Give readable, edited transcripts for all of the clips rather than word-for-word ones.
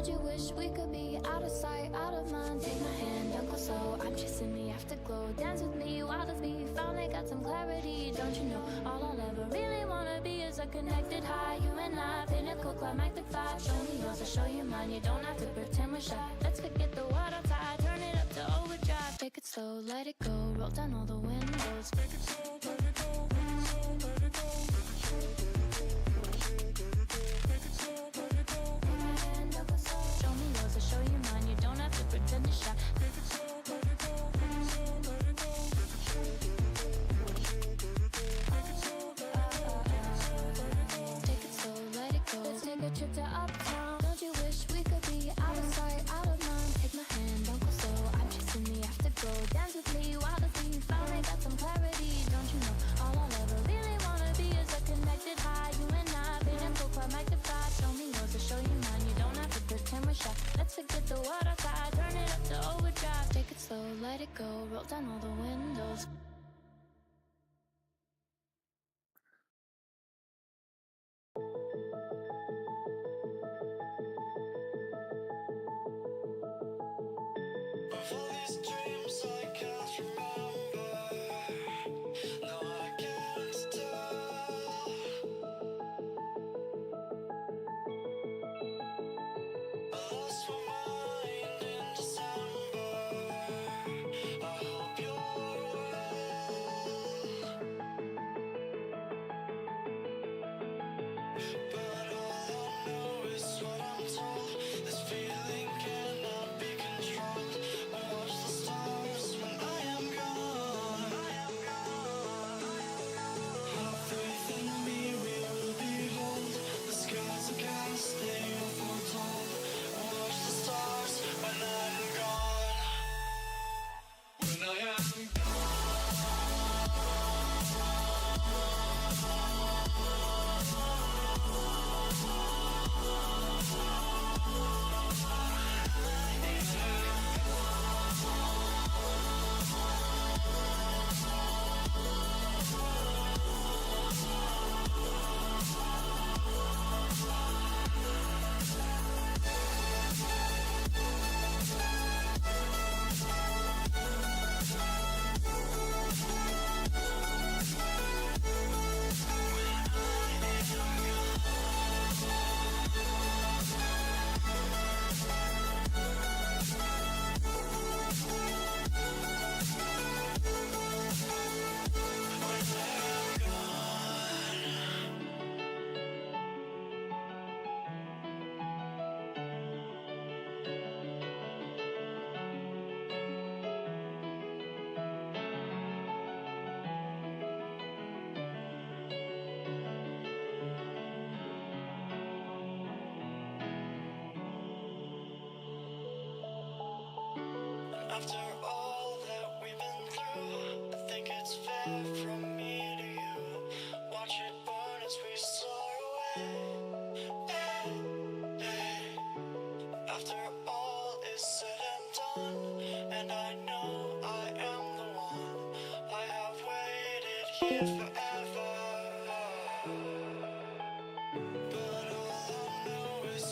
you wish we could be out of sight, out of mind? Take my hand, don't go slow, I'm chasing the afterglow. Dance with me, wild as me, finally got some clarity. Don't you know, all I'll ever really wanna be is a connected high. You and I, pinnacle, climactic vibe. Show me yours, I'll show you mine. You don't have to pretend we're shy. Let's forget the world outside, turn it up to overdrive. Take it slow, let it go, roll down all the windows. Take it slow, let it go, let it slow, let it go, let it slow, let it go, take it slow, let it go. Take my hand, don't go slow. Show me yours, I'll show you mine. You don't have to pretend to shy. Take it slow, let it go, let it slow, let it go, let it slow, let it go, take it slow, let it go. Take it slow, let it go. Let's take a trip to uptown. Don't you wish we could be out of sight, out of mind? Take my hand, don't go slow, I'm chasing the afterglow. Dance with me, wild as me, finally got some clarity. Don't you know, all I'll ever really wanna be is a connected high. You and I, pinnacle, climactic vibe. Show me yours, I'll show you mine. You don't have to pretend we're shy. Let's forget the world outside, turn it up to overdrive. Take it slow, let it go, roll down all the windows. Of all these dreams I can't remember, no I can't tell. I lost my mind in December, I hope you're well. But all I know is what I'm told, this feeling cannot be controlled. Watch the stars when I am gone. Have faith in me, we will behold the skies are cast, they are foretold. Watch the stars when I'm gone. When I am after all that we've been through, I think it's fair from me to you. Watch it burn as we soar away. Hey, hey. After all is said and done, and I know I am the one, I have waited here forever. But all I know is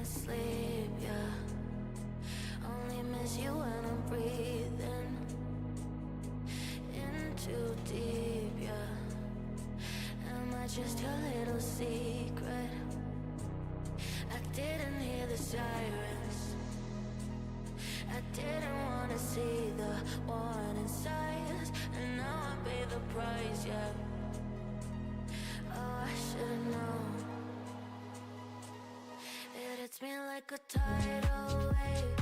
Sleep, yeah. Only miss you when I'm breathing in too deep, yeah. Am I just your little secret? I didn't hear the sirens. I didn't wanna see the warning signs, and now I pay the price, yeah. Oh, I should've known. It hits me like a tidal wave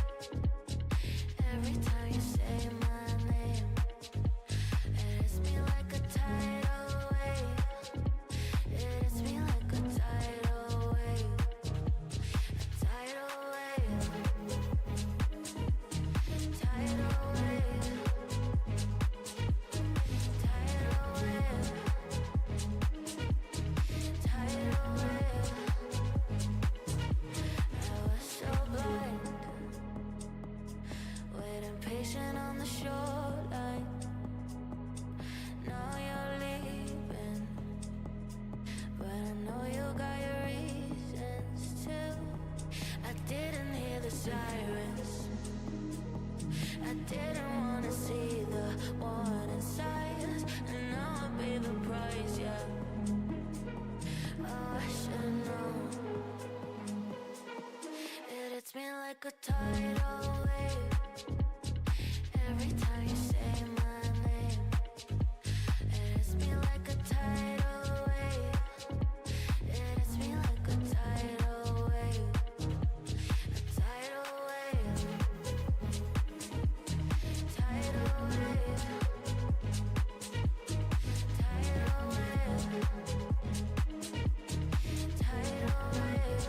every time you say my name. It hits me like a tidal wave. It hits me like a tidal wave. A tidal wave. Tidal wave. Tidal wave. Tidal wave. I was so blind, waiting patient on the shoreline. Now you're leaving, but I know you got your reasons too. I didn't hear the sirens. I didn't wanna see the warning signs, and now I pay the price, yeah. Oh, I should've known. It hits me like a tidal wave every time you say my name. It hits me like a tidal wave. It hits me like a tidal wave. A tidal wave. Tidal wave. Tidal wave. Tidal wave.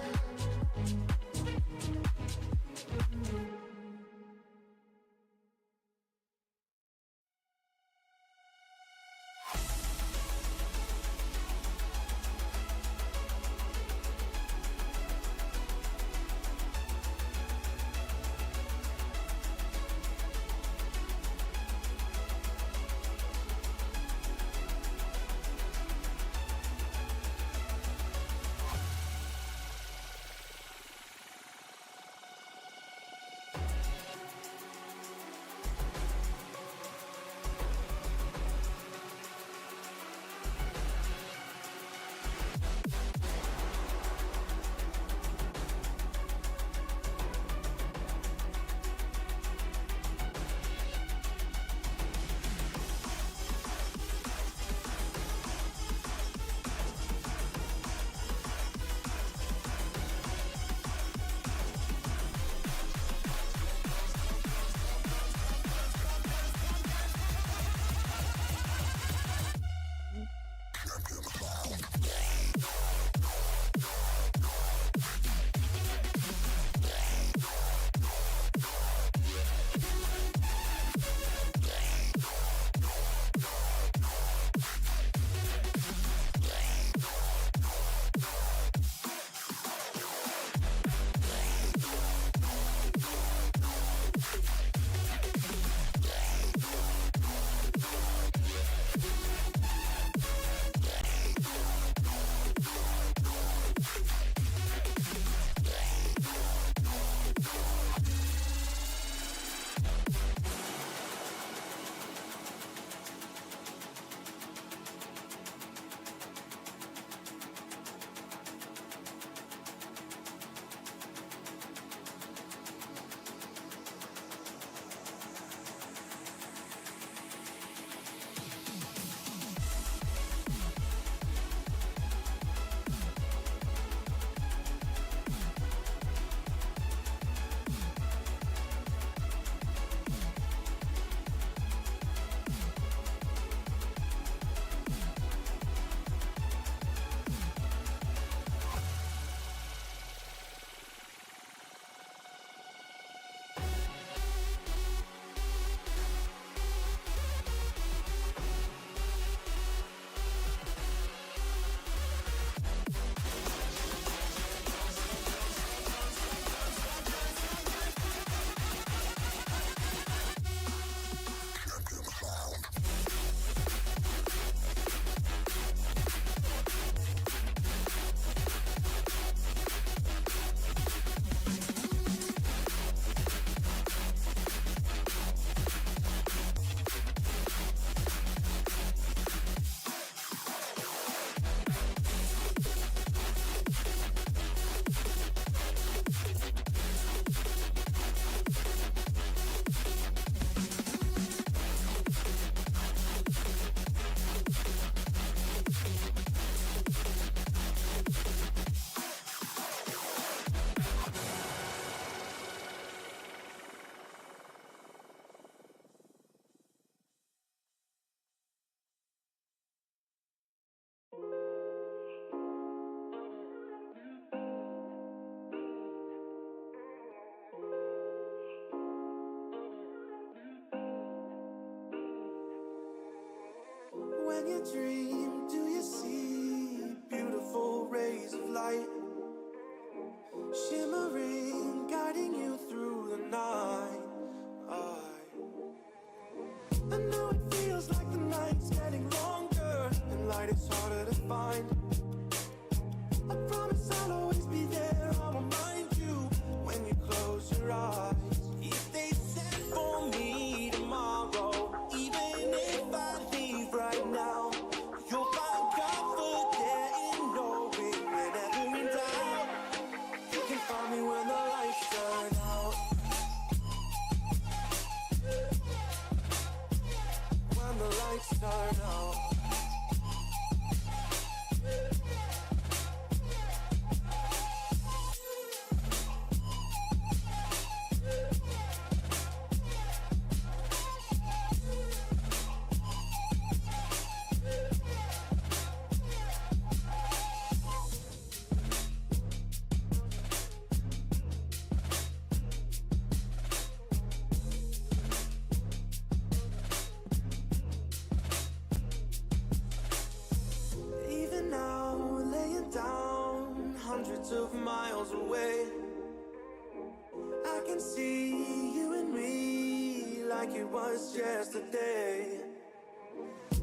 When you dream, do you see beautiful rays of light shimmering, guiding you through the night? I know it feels like the night's getting longer and light is harder to find. I promise I'll always be there, I'll remind you when you close your eyes. If they send for me tomorrow, even if I leave right now, you'll find comfort there in knowing whenever in doubt, you can find me when the lights turn out. When the lights turn out. Even now, laying down hundreds of miles away, I can see you and me like it was yesterday.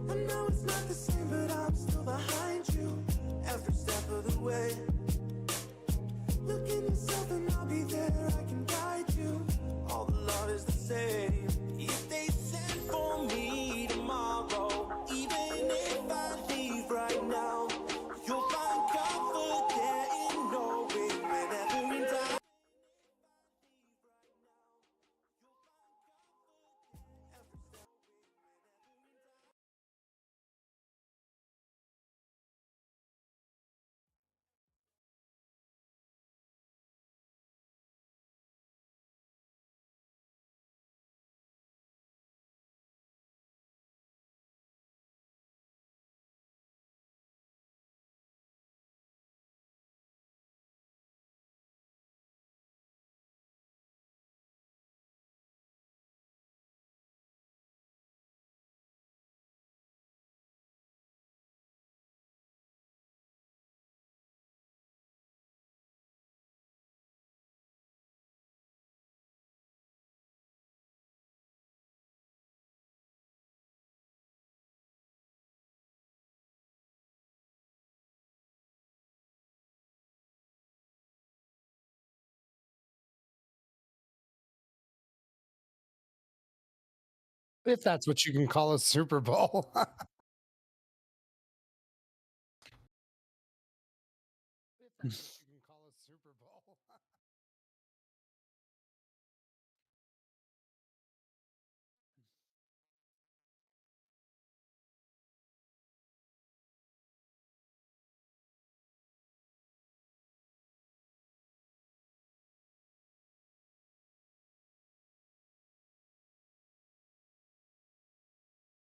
I know it's not the same, but I'm still behind you every step of the way. Look in yourself and I'll be there, I can guide you. All the love is the same. If they send for me tomorrow, even if I leave right now, you'll find comfort there in knowing whenever in doubt. If that's what you can call a Super Bowl. If that's what you can call a Super Bowl.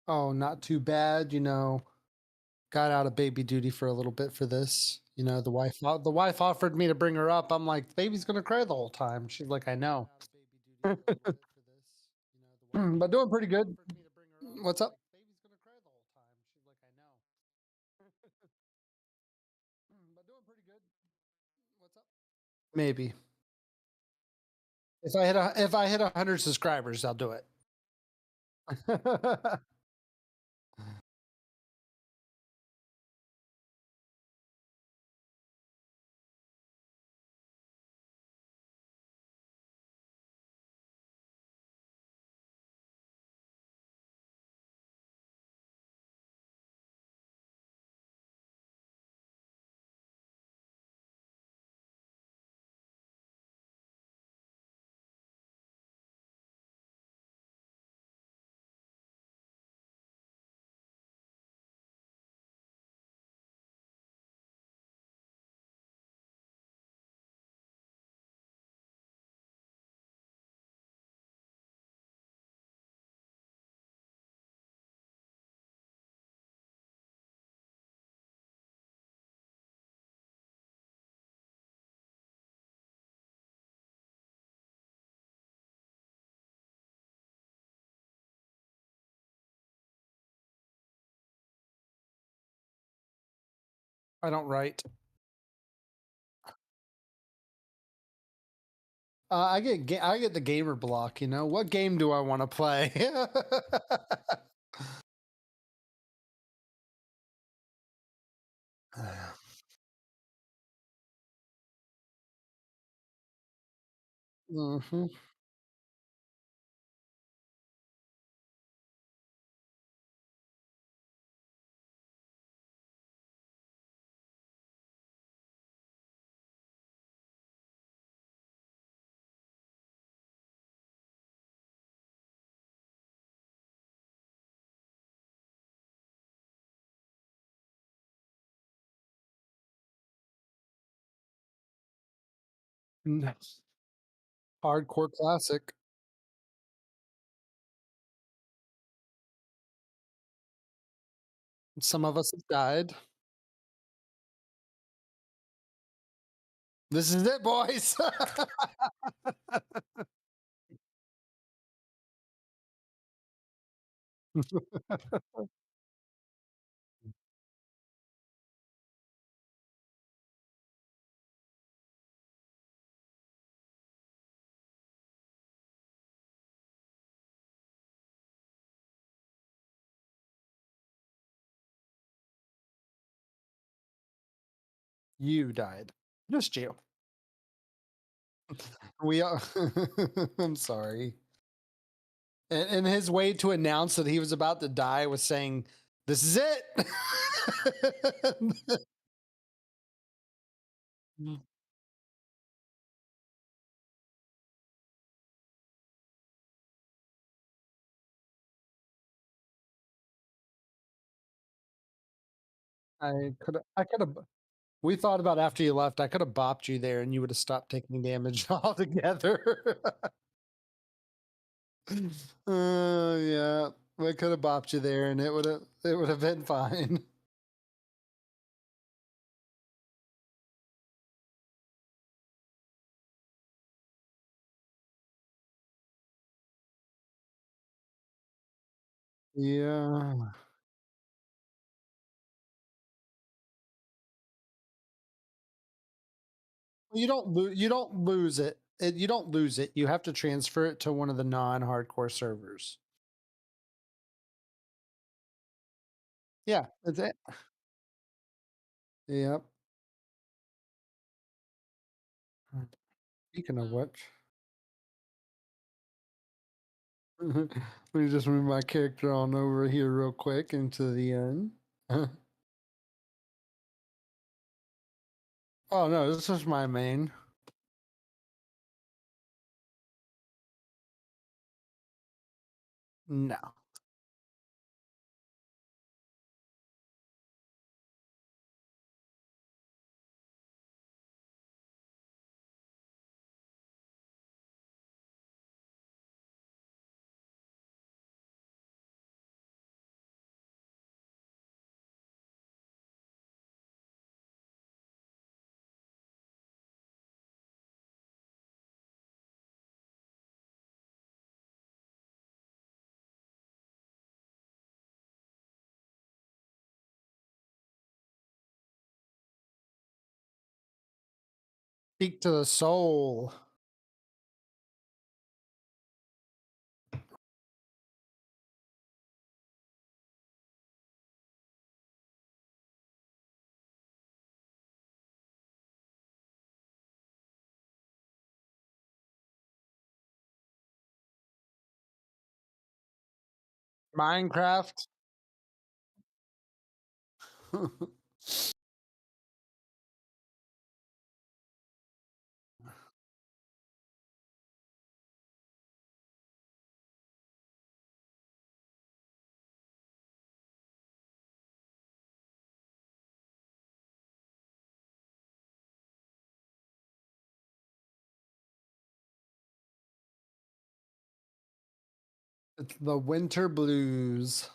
Oh, not too bad, got out of baby duty for a little bit for this. The wife offered me to bring her up. I'm like, the baby's gonna cry the whole time. She's like, I know. But doing pretty good. What's up? But doing pretty good. What's up? Maybe. If I hit 100 subscribers, I'll do it. I don't write. I get the gamer block. You know what game do I want to play? Hmm. Hardcore classic. Some of us have died. This is it, boys. You died. Just you. We are. I'm sorry. And his way to announce that he was about to die was saying, "This is it." I could have. We thought about after you left. I could have bopped you there, and you would have stopped taking damage altogether. Yeah, we could have bopped you there, and it would have been fine. Yeah. You don't lose it. You don't lose it. You have to transfer it to one of the non-hardcore servers. Yeah, that's it. Yep. Speaking of which, let me just move my character on over here real quick into the end. Oh no, this is my main. No. Speak to the soul. Minecraft. It's the winter blues.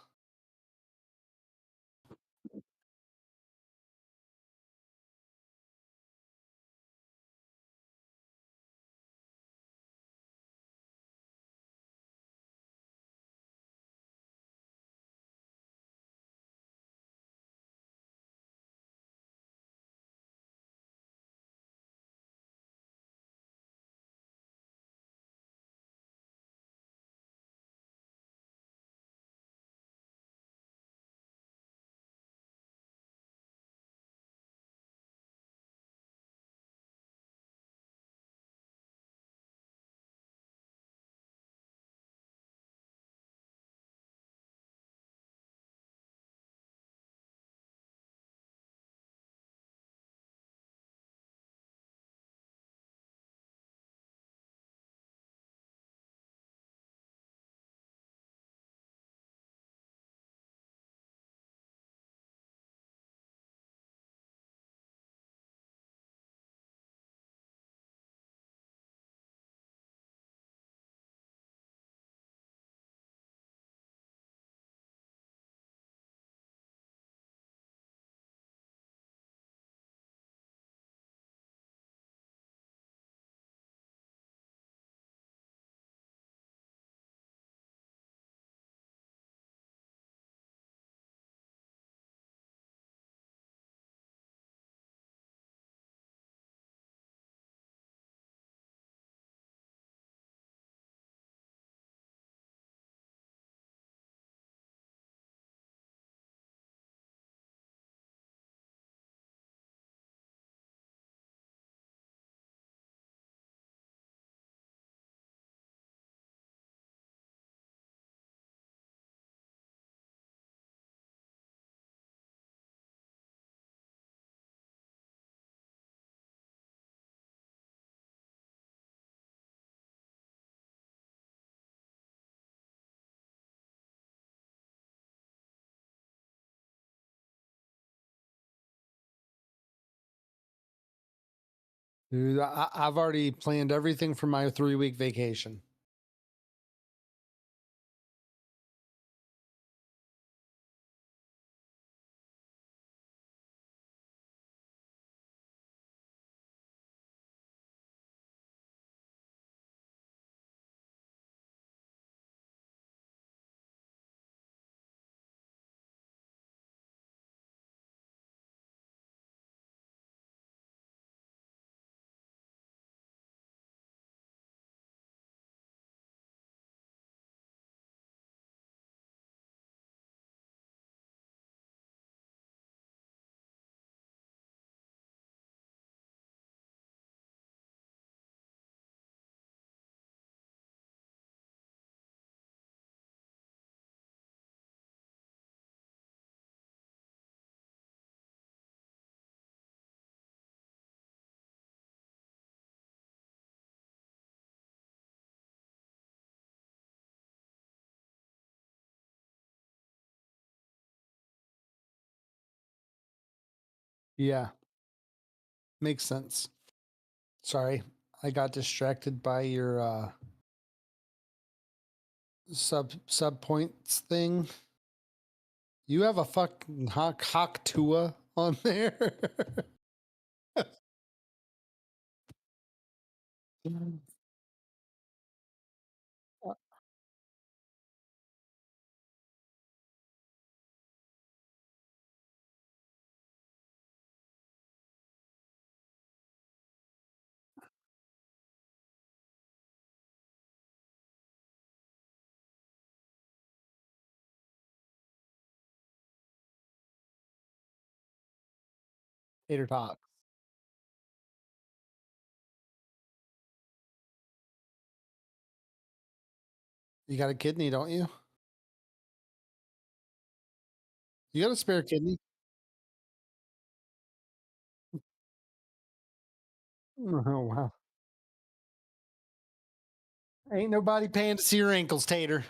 Dude, I've already planned everything for my 3-week vacation. Yeah, makes sense. Sorry, I got distracted by your sub points thing. You have a fucking hawk Tua on there. Tater talk. You got a kidney, don't you? You got a spare kidney? Oh wow. Ain't nobody paying to see your ankles, Tater.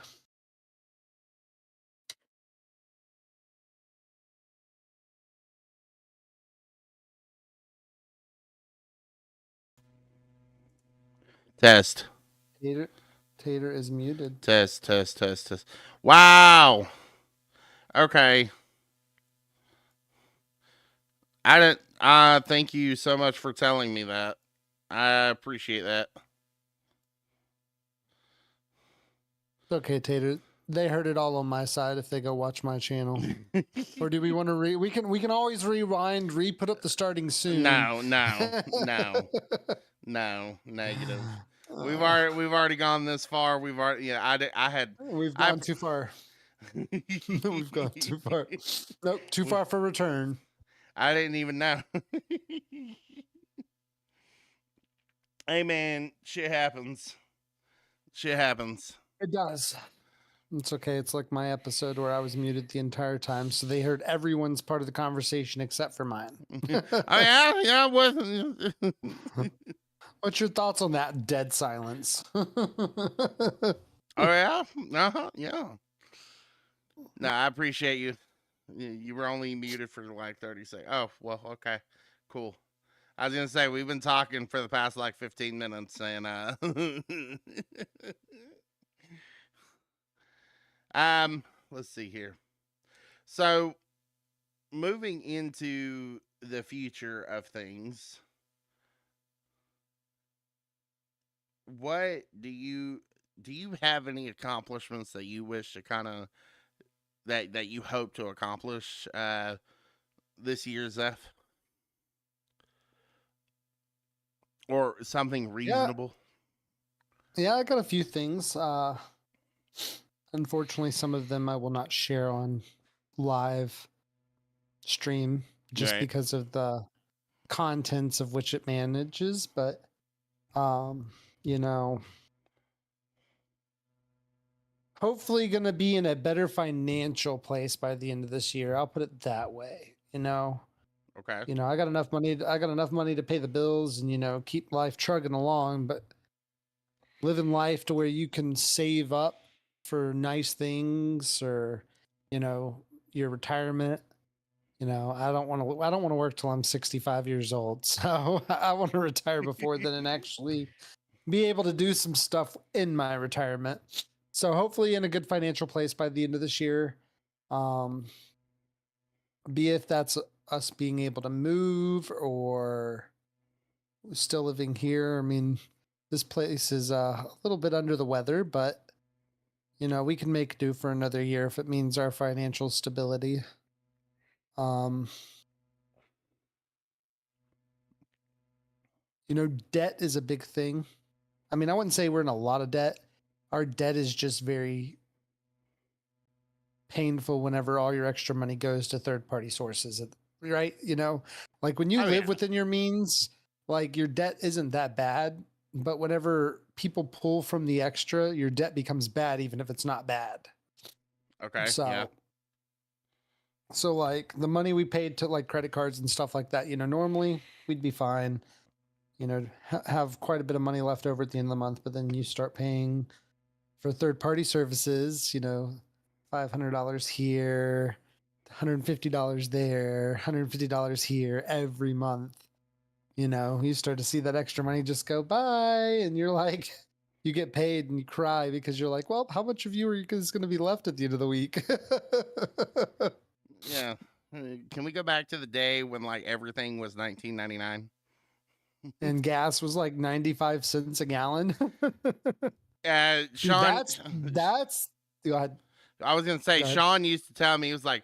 Test. Tater is muted. Test. Wow. Okay. I didn't. Thank you so much for telling me that. I appreciate that. It's okay, Tater. They heard it all on my side if they go watch my channel. Or do we want to we can always rewind, put up the starting soon. No. Negative. We've already gone this far. We've already We've gone too far. We've gone too far. Nope, too far for return. I didn't even know. Hey man, shit happens. It does. It's okay. It's like my episode where I was muted the entire time, so they heard everyone's part of the conversation except for mine. I wasn't. What's your thoughts on that dead silence? Oh yeah, yeah. No, I appreciate you. You were only muted for like 30 seconds. Oh well, okay, cool. I was gonna say we've been talking for the past like 15 minutes, and let's see here. So, moving into the future of things, what do you have any accomplishments that you wish to kind of that you hope to accomplish this year, Zeph, or something reasonable? Yeah, I got a few things. Unfortunately, some of them I will not share on live stream just Right. because of the contents of which it manages. But, you know, hopefully going to be in a better financial place by the end of this year. I'll put it that way. Okay. I got enough money. I got enough money to pay the bills and keep life chugging along. But living life to where you can save up for nice things or your retirement, I don't want to work till I'm 65 years old. So I want to retire before then and actually be able to do some stuff in my retirement. So hopefully in a good financial place by the end of this year. Be if that's us being able to move or still living here. I mean, this place is a little bit under the weather, but we can make do for another year if it means our financial stability. Debt is a big thing. I mean, I wouldn't say we're in a lot of debt. Our debt is just very painful whenever all your extra money goes to third-party sources, right? Like when you live yeah. within your means, like your debt isn't that bad, but whenever people pull from the extra, your debt becomes bad, even if it's not bad. Okay. So like the money we paid to like credit cards and stuff like that, normally we'd be fine, have quite a bit of money left over at the end of the month, but then you start paying for third-party services, $500 here, $150 there, $150 here every month. You start to see that extra money just go by, and you're like, you get paid and you cry because you're like, well, how much of you is going to be left at the end of the week? Yeah. Can we go back to the day when like everything was $19.99? And gas was like 95 cents a gallon. Sean, that's go ahead. I was gonna say Sean used to tell me, he was like,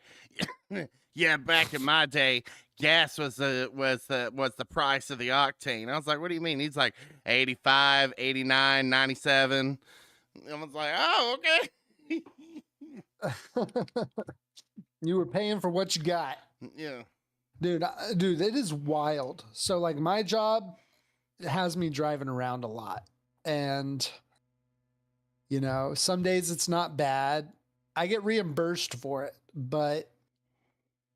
yeah, back in my day, gas was the price of the octane. I was like, what do you mean? He's like 85, 89, 97. I was like, oh, okay. You were paying for what you got. Yeah. Dude, it is wild. So like my job has me driving around a lot, and some days it's not bad. I get reimbursed for it, but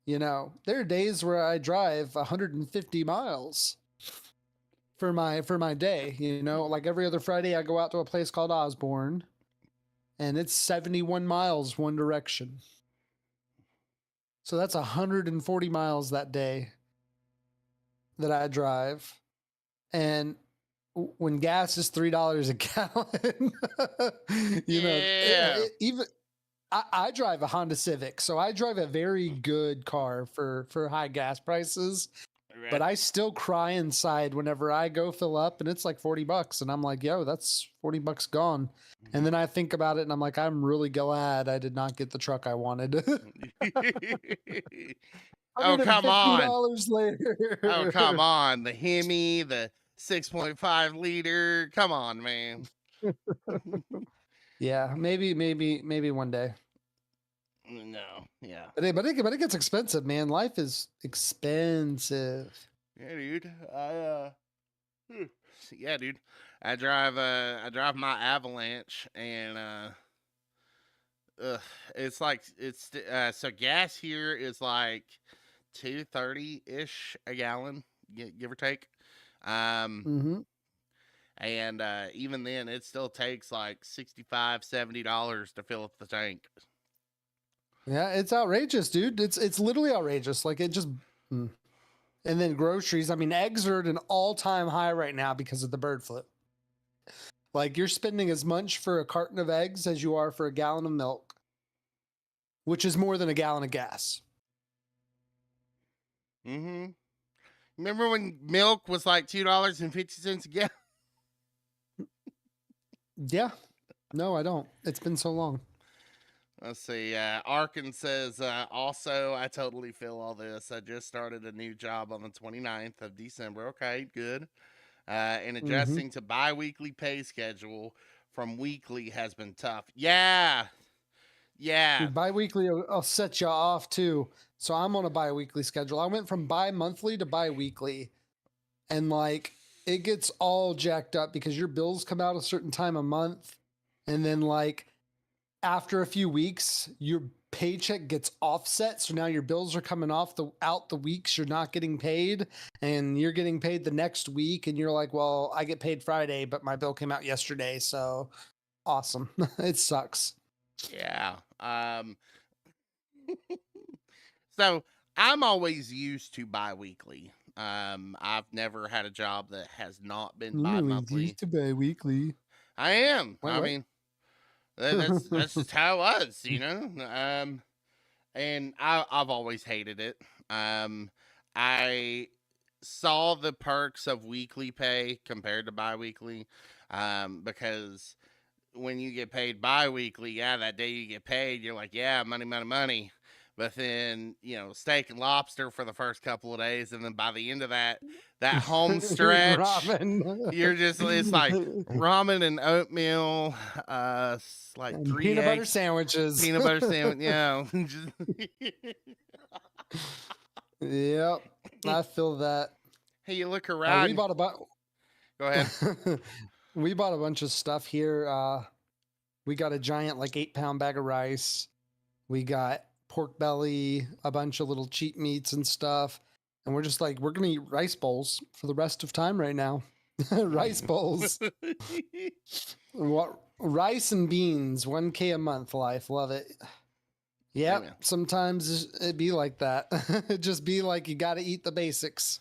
there are days where I drive 150 miles for my day. Like every other Friday I go out to a place called Osborne, and it's 71 miles one direction. So that's 140 miles that day that I drive. And when gas is $3 a gallon, even I drive a Honda Civic, so I drive a very good car for high gas prices. Right. But I still cry inside whenever I go fill up and it's like $40, and I'm like, yo, that's $40 gone. And then I think about it and I'm like, I'm really glad I did not get the truck I wanted. Oh, come on. Later. Oh, come on. The Hemi, the 6.5 liter. Come on, man. Yeah, maybe one day. No, yeah. But it gets expensive, man. Life is expensive. Yeah, dude. Yeah, dude. I drive my Avalanche, and it's like so gas here is like $2.30-ish a gallon, give or take. And even then, it still takes like $65-$70 to fill up the tank. Yeah, it's outrageous, dude. It's literally outrageous. Like it just. And then groceries. I mean, eggs are at an all-time high right now because of the bird flu. Like you're spending as much for a carton of eggs as you are for a gallon of milk, which is more than a gallon of gas. Mm-hmm. Remember when milk was like $2.50 a gallon? Yeah. No, I don't. It's been so long. Let's see. Arkin says, also, I totally feel all this. I just started a new job on the 29th of December. Okay, good. And adjusting to bi-weekly pay schedule from weekly has been tough. Yeah. Yeah. Dude, bi-weekly, I'll set you off too. So I'm on a bi-weekly schedule. I went from bi-monthly to bi-weekly. And like, it gets all jacked up because your bills come out a certain time a month. And then like, after a few weeks, your paycheck gets offset. So now your bills are coming out the weeks you're not getting paid, and you're getting paid the next week. And you're like, well, I get paid Friday, but my bill came out yesterday. So awesome. It sucks. Yeah. So I'm always used to bi-weekly. I've never had a job that has not been bi-monthly. to bi-weekly. I am. Wait, I what? mean, that's just how it was, you know. And I've always hated it. I saw the perks of weekly pay compared to bi-weekly, because when you get paid bi-weekly, yeah, that day you get paid, you're like, yeah, money, money, money. But then, steak and lobster for the first couple of days, and then by the end of that home stretch, Ramen. it's like ramen and oatmeal, like And 3 peanut butter eggs, sandwiches. peanut butter sandwich, Yep, I feel that. Hey, you look We around. bought Go ahead. we bought a bunch of stuff here. We got a giant 8-pound bag of rice. We got pork belly, a bunch of little cheap meats and stuff. And we're just we're gonna eat rice bowls for the rest of time right now. Rice bowls. What rice and beans, 1K a month life. Love it. Yeah, man. sometimes it be like that. It just be like you gotta eat the basics.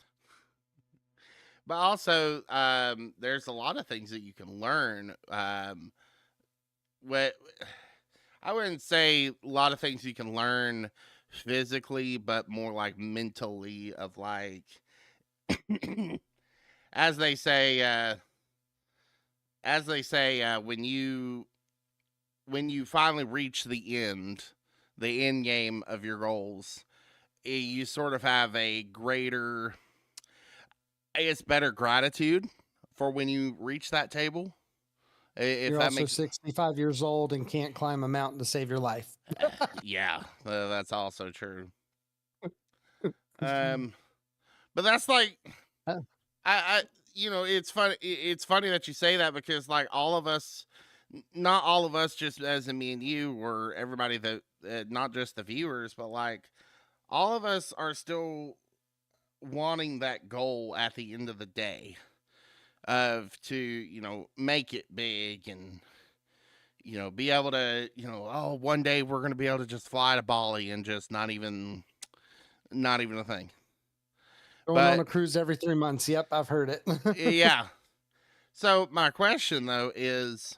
But also, there's a lot of things that you can learn. What I wouldn't say a lot of things you can learn physically, but more like mentally of as they say, when you finally reach the end game of your goals, you sort of have a greater, I guess, better gratitude for when you reach that table. If You're that also makes 65 years old and can't climb a mountain to save your life. yeah, that's also true. But that's like, Uh. I it's funny. It's funny that you say that because all of us, not all of us, just as in me and you, or everybody that, not just the viewers, but all of us are still wanting that goal at the end of the day to make it big and be able to one day we're going to be able to just fly to Bali and just not even a thing. Going on a cruise every 3 months. Yep, I've heard it. Yeah. So my question though is,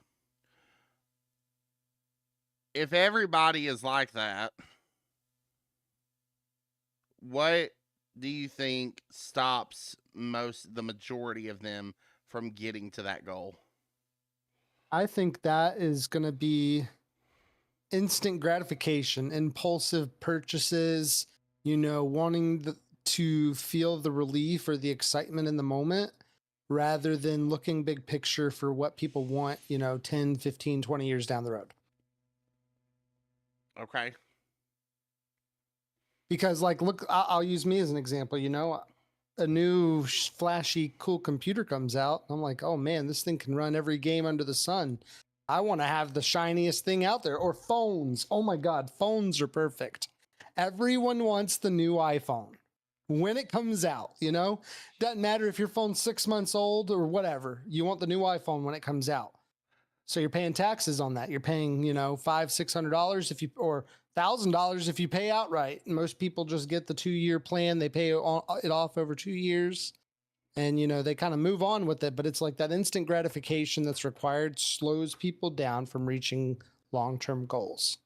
if everybody is like that, what do you think stops the majority of them from getting to that goal? I think that is going to be instant gratification, impulsive purchases, wanting to feel the relief or the excitement in the moment rather than looking big picture for what people want, 10, 15, 20 years down the road. Okay. Because look, I'll use me as an example, a new flashy, cool computer comes out. I'm like, oh man, this thing can run every game under the sun. I want to have the shiniest thing out there. Or phones. Oh my God, phones are perfect. Everyone wants the new iPhone when it comes out, doesn't matter if your phone's 6 months old or whatever, you want the new iPhone when it comes out. So you're paying taxes on that. You're paying, $500-$600 or $1,000 if you pay outright. Most people just get the 2-year plan. They pay it off over 2 years and, they kind of move on with it. But it's like that instant gratification that's required slows people down from reaching long-term goals.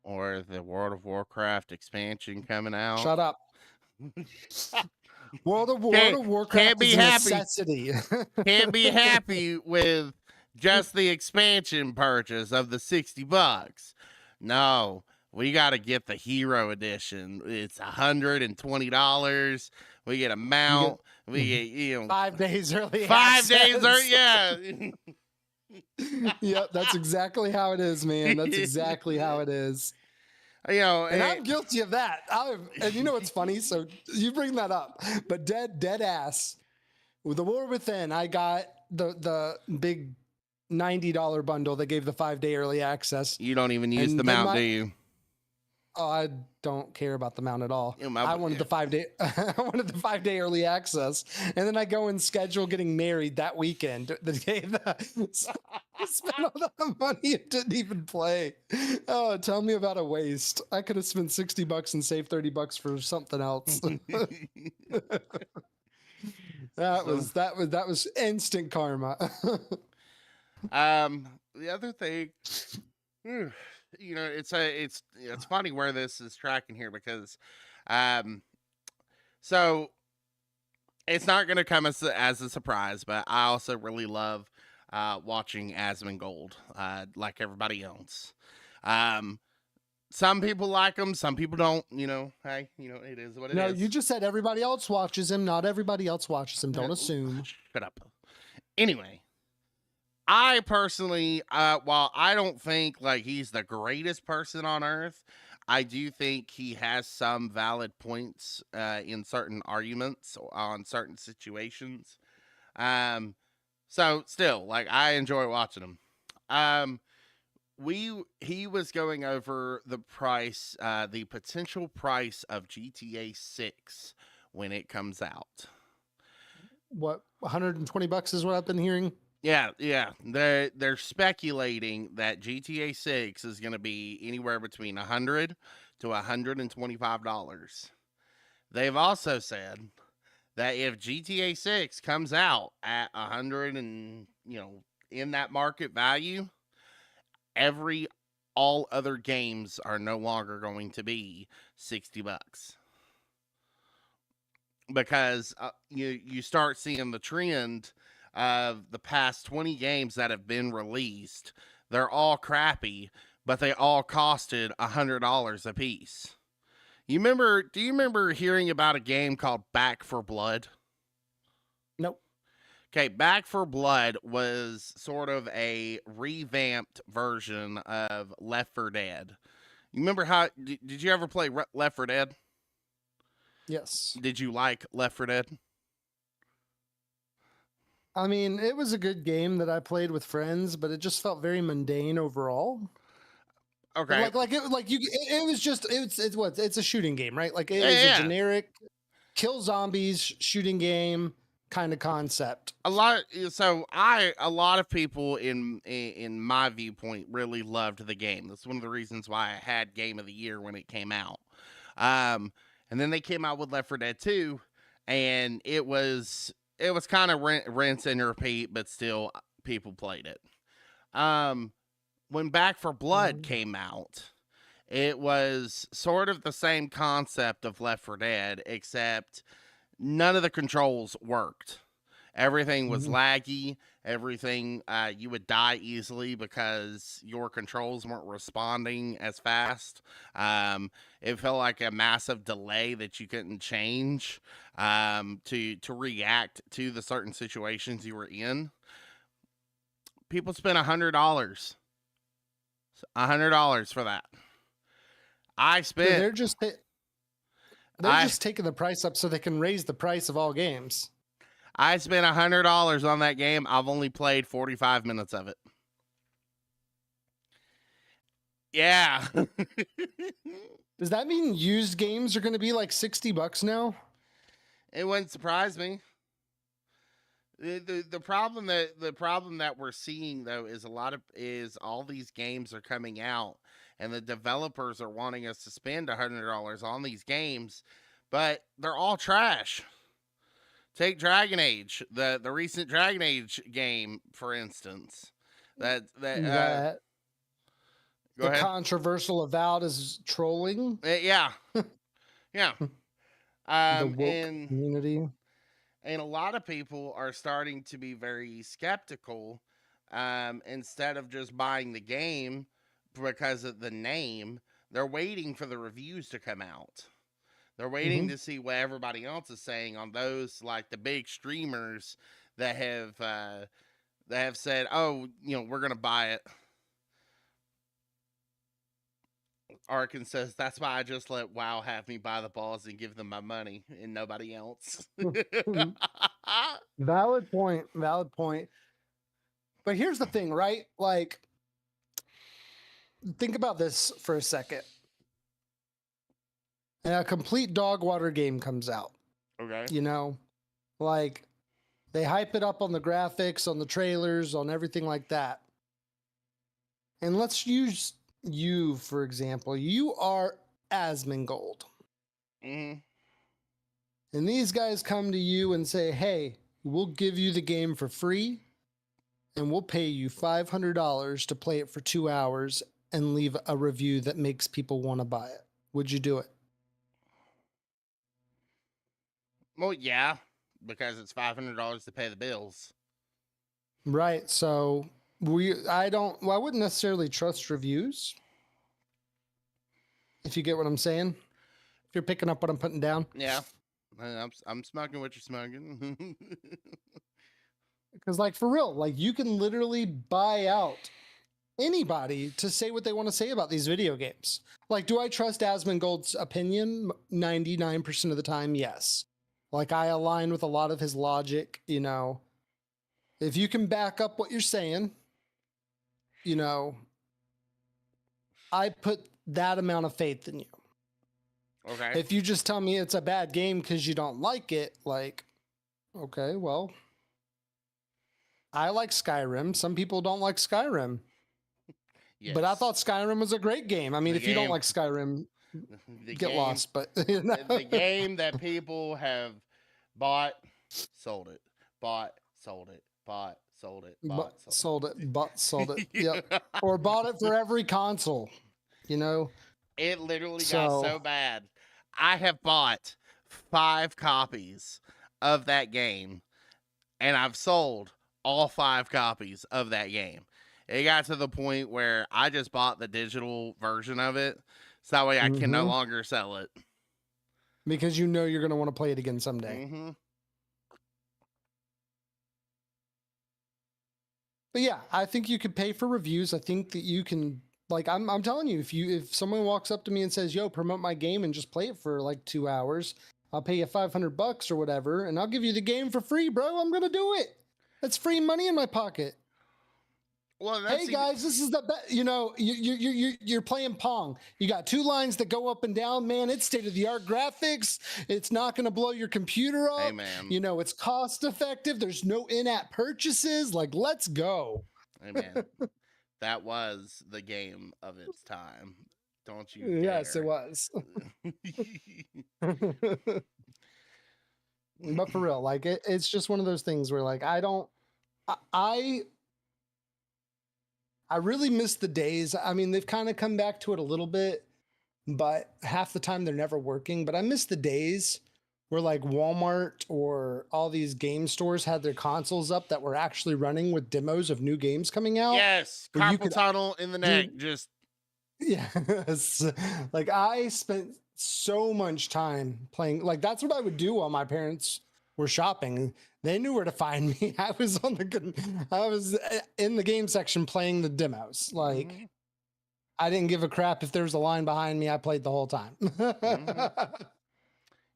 Or the World of Warcraft expansion coming out. Shut up. World of Warcraft can't be is a happy. necessity. Can't be happy with just the expansion purchase of the $60. No, we got to get the Hero Edition. It's $120. We get a mount. We get 5 days early. 5 days early. Yeah. Yep, that's exactly how it is, man. That's exactly how it is. And I'm guilty of that. And you know what's funny? So you bring that up, but dead ass. With the War Within, I got the big $90 bundle that gave the 5-day early access. You don't even use the mount, do you? Oh, I don't care about the mount at all. Yeah, I wanted the 5-day. I wanted the 5-day early access, and then I go and schedule getting married that weekend. The day Spent all that money and didn't even play. Oh, tell me about a waste. I could have spent $60 and saved $30 for something else. That was instant karma. The other thing, you know, it's funny where this is tracking here because, so it's not going to come as a surprise, but I also really love watching Asmongold, like everybody else. Some people like him, some people don't. You know, hey, you know, it is what it is. No, you just said everybody else watches him. Not everybody else watches him. Don't assume. Shut up. Anyway, I personally, while I don't think like he's the greatest person on earth, I do think he has some valid points in certain arguments on certain situations. So still, like I enjoy watching him. He was going over the price, the potential price of GTA 6 when it comes out. What, $120 is what I've been hearing? Yeah. They're speculating that GTA 6 is going to be anywhere between $100 to $125. They've also said that if GTA 6 comes out at 100 and, you know, in that market value, all other games are no longer going to be $60 because you start seeing the trend of the past 20 games that have been released. They're all crappy, but they all costed $100 a piece. Do you remember hearing about a game called Back 4 Blood? Nope. Okay, Back 4 Blood was sort of a revamped version of Left 4 Dead. You remember how? Did you ever play Left 4 Dead? Yes. Did you like Left 4 Dead? I mean, it was a good game that I played with friends, but it just felt very mundane overall. Okay. It's a shooting game, right? Like it was Yeah. a generic kill zombies shooting game kind of concept. A lot of people in my viewpoint really loved the game. That's one of the reasons why I had Game of the Year when it came out. And then they came out with Left 4 Dead 2, and it was kind of rinse and repeat, but still people played it. When Back 4 Blood came out, it was sort of the same concept of Left 4 Dead, except none of the controls worked. Everything was laggy. Everything, you would die easily because your controls weren't responding as fast. It felt like a massive delay that you couldn't change to react to the certain situations you were in. People spent $100 for that. I spent. They're just taking the price up so they can raise the price of all games. I spent $100 on that game. I've only played 45 minutes of it. Yeah. Does that mean used games are going to be like $60 now? It wouldn't surprise me. The problem that we're seeing though is all these games are coming out and the developers are wanting us to spend $100 on these games, but they're all trash. Take Dragon Age, the recent Dragon Age game, for instance. Go ahead. Controversial avowed as trolling. Yeah. The woke community. And a lot of people are starting to be very skeptical instead of just buying the game because of the name. They're waiting for the reviews to come out. They're waiting to see what everybody else is saying on those, like the big streamers that have said, "Oh, you know, we're gonna buy it." Arkin says, "That's why I just let WoW have me buy the balls and give them my money and nobody else." Valid point. But here's the thing, right? Like, think about this for a second. And a complete dog water game comes out. Okay. You know, like they hype it up on the graphics, on the trailers, on everything like that. And let's use you, for example. You are Asmongold. Hmm. And these guys come to you and say, hey, we'll give you the game for free and we'll pay you $500 to play it for 2 hours and leave a review that makes people want to buy it. Would you do it? Well, yeah, because it's $500 to pay the bills. Right. So I wouldn't necessarily trust reviews. If you get what I'm saying. If you're picking up what I'm putting down. Yeah, I'm smoking what you're smoking. Because, like, for real, like, you can literally buy out anybody to say what they want to say about these video games. Like, do I trust Asmongold's opinion? 99% of the time, yes. Like, I align with a lot of his logic, you know. If you can back up what you're saying, you know, I put that amount of faith in you. Okay. If you just tell me it's a bad game because you don't like it, like, okay, well, I like Skyrim. Some people don't like Skyrim. Yes. But I thought Skyrim was a great game. I mean, The if you don't game- like Skyrim, the get game- lost. But you know? the game that people have bought, sold it, bought, sold it, bought, sold it, bought, sold it. Yep. Or bought it for every console. You know, It literally got so bad. I have bought 5 copies of that game, and I've sold all 5 copies of that game. It got to the point where I just bought the digital version of it, so that way I can no longer sell it. Because you know you're going to want to play it again someday. Mm-hmm. But yeah, I think you could pay for reviews. I think that you can, like, I'm telling you, if someone walks up to me and says, yo, promote my game and just play it for like 2 hours, I'll pay you $500 or whatever, and I'll give you the game for free, bro. I'm going to do it. That's free money in my pocket. Well, that's hey guys, this is the best. You know, you're playing Pong. You got 2 lines that go up and down. Man, it's state of the art graphics. It's not going to blow your computer up. Hey, man. You know, it's cost effective. There's no in-app purchases. Like, let's go. Hey, man. That was the game of its time. Don't you dare. Yes, it was. But for real, like it's just one of those things where like I really miss the days. I mean, they've kind of come back to it a little bit, but half the time they're never working. But I miss the days where like Walmart or all these game stores had their consoles up that were actually running with demos of new games coming out. Yes, where you carpal could- tunnel in the neck. Just Yes. Like I spent so much time playing. Like that's what I would do while my parents were shopping. They knew where to find me. I was in the game section playing the demos. Like Mhm. I didn't give a crap if there was a line behind me. I played the whole time.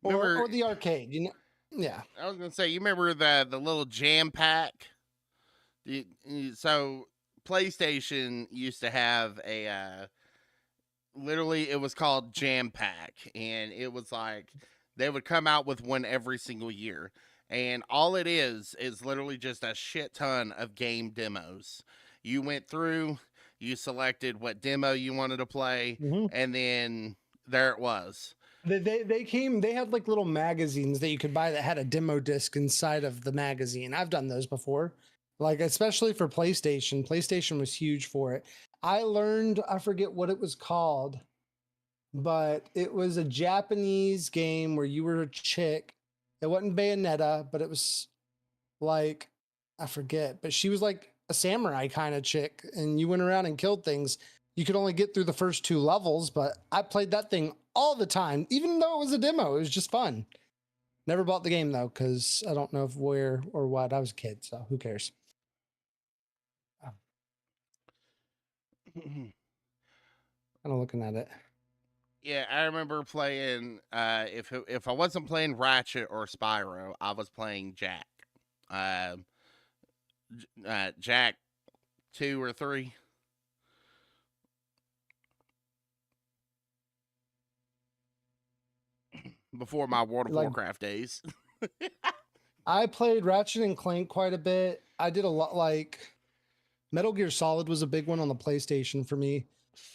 Remember- or the arcade, you know? Yeah. I was gonna say, you remember the little jam pack? So PlayStation used to have a literally it was called Jam Pack, and it was like they would come out with one every single year, and all it is literally just a shit ton of game demos. You went through, you selected what demo you wanted to play, and then there it was. They had like little magazines that you could buy that had a demo disc inside of the magazine. I've done those before. Like, especially for PlayStation. PlayStation was huge for it. I forget what it was called, but it was a Japanese game where you were a chick. It wasn't Bayonetta, but it was like, I forget, but she was like a samurai kind of chick, and you went around and killed things. You could only get through the first 2 levels, but I played that thing all the time, even though it was a demo. It was just fun. Never bought the game though, because I don't know where or what. I was a kid, so who cares? Kind of looking at it. Yeah, I remember playing. If I wasn't playing Ratchet or Spyro, I was playing Jack. Jack 2 or 3. Before my World of Like- Warcraft days. I played Ratchet and Clank quite a bit. I did a lot, like Metal Gear Solid was a big one on the PlayStation for me.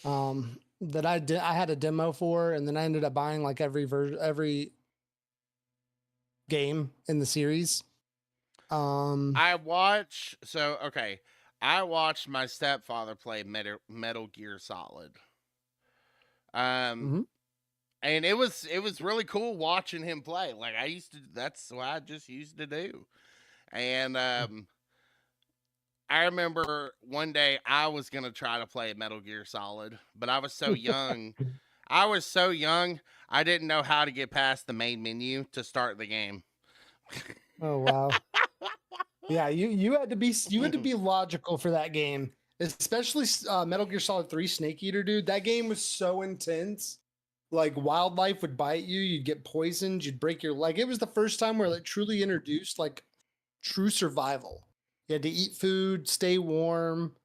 That I had a demo for, and then I ended up buying like every game in the series. I watched my stepfather play Metal Gear Solid. Mhm. And it was really cool watching him play. Like that's what I just used to do. And I remember one day I was gonna try to play Metal Gear Solid, but I was so young. I didn't know how to get past the main menu to start the game. Oh wow. Yeah, you had to be logical for that game, especially Metal Gear Solid 3 Snake Eater, dude. That game was so intense. Like wildlife would bite you, you'd get poisoned, you'd break your leg. It was the first time where it truly introduced like true survival. You had to eat food, stay warm,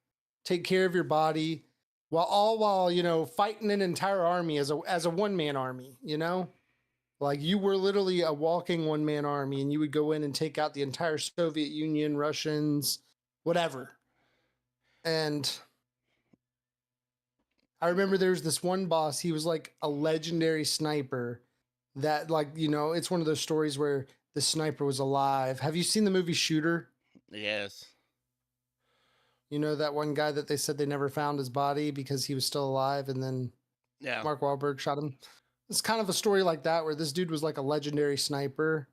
take care of your body, while fighting an entire army as a one-man army, Like you were literally a walking one-man army, and you would go in and take out the entire Soviet Union, Russians, whatever. And I remember there was this one boss, he was like a legendary sniper that it's one of those stories where the sniper was alive. Have you seen the movie Shooter? Yes. You know that one guy that they said they never found his body because he was still alive, and then Yeah. Mark Wahlberg shot him. It's kind of a story like that where this dude was like a legendary sniper,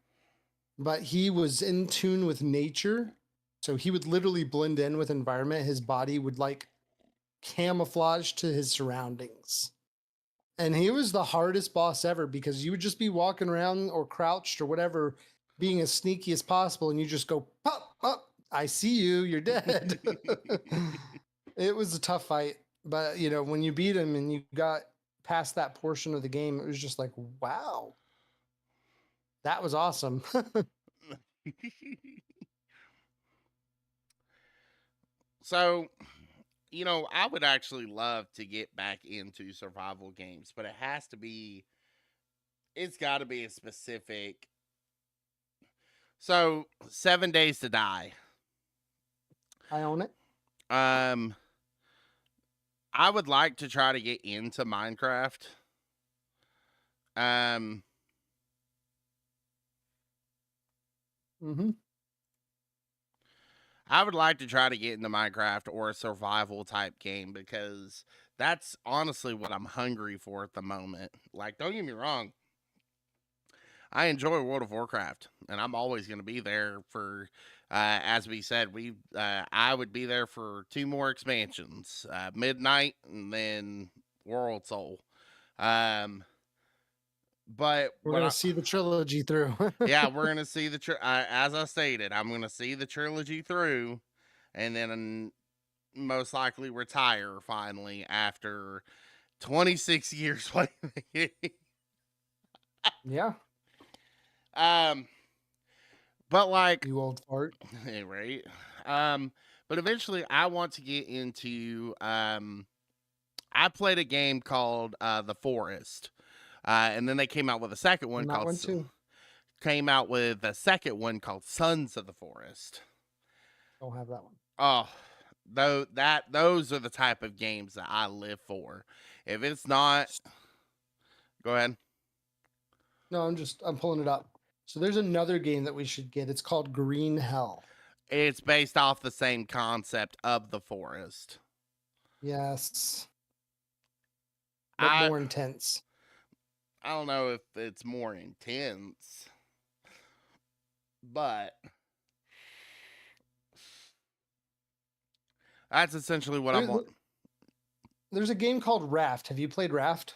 but he was in tune with nature. So he would literally blend in with environment. His body would like camouflage to his surroundings. And he was the hardest boss ever because you would just be walking around or crouched or whatever, being as sneaky as possible, and you just go, pop, pop, I see you, you're dead. It was a tough fight. But, when you beat him and you got past that portion of the game, it was just like, wow, that was awesome. So, I would actually love to get back into survival games, but it's got to be a specific. So, 7 Days to Die. I own it. I would like to try to get into Minecraft. Mm-hmm. I would like to try to get into Minecraft or a survival type game because that's honestly what I'm hungry for at the moment. Like, don't get me wrong. I enjoy World of Warcraft, and I'm always going to be there for, as we said, I would be there for 2 more expansions, Midnight and then World Soul. But we're going to see the trilogy through. Yeah, we're going to see as I stated, I'm going to see the trilogy through and then most likely retire finally after 26 years playing the game. Yeah. But like you old fart. Right. But eventually I want to get into I played a game called The Forest. And then they came out with a second one called Sons of the Forest. Don't have that one. Oh, those are the type of games that I live for. If it's not, go ahead. No, I'm pulling it up. So there's another game that we should get. It's called Green Hell. It's based off the same concept of The Forest. Yes. But more intense. I don't know if it's more intense, but that's essentially what I'm on. There's a game called Raft. Have you played Raft?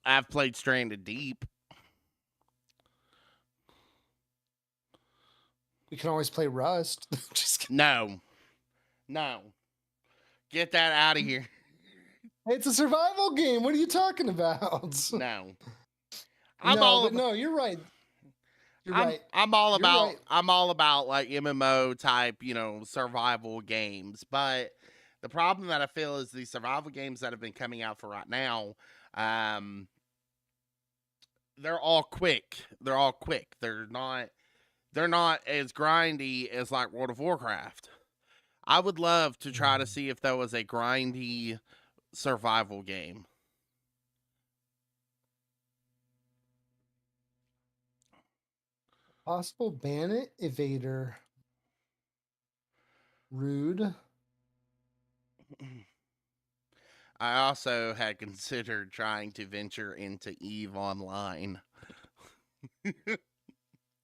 I've played Stranded Deep. We can always play Rust. Just kidding. No. Get that out of here. It's a survival game. What are you talking about? No. You're right. I'm all about like MMO type, survival games. But the problem that I feel is the survival games that have been coming out for right now, they're all quick. They're not as grindy as like World of Warcraft. I would love to try to see if there was a grindy survival game. Possible Bandit Evader. Rude. I also had considered trying to venture into EVE Online.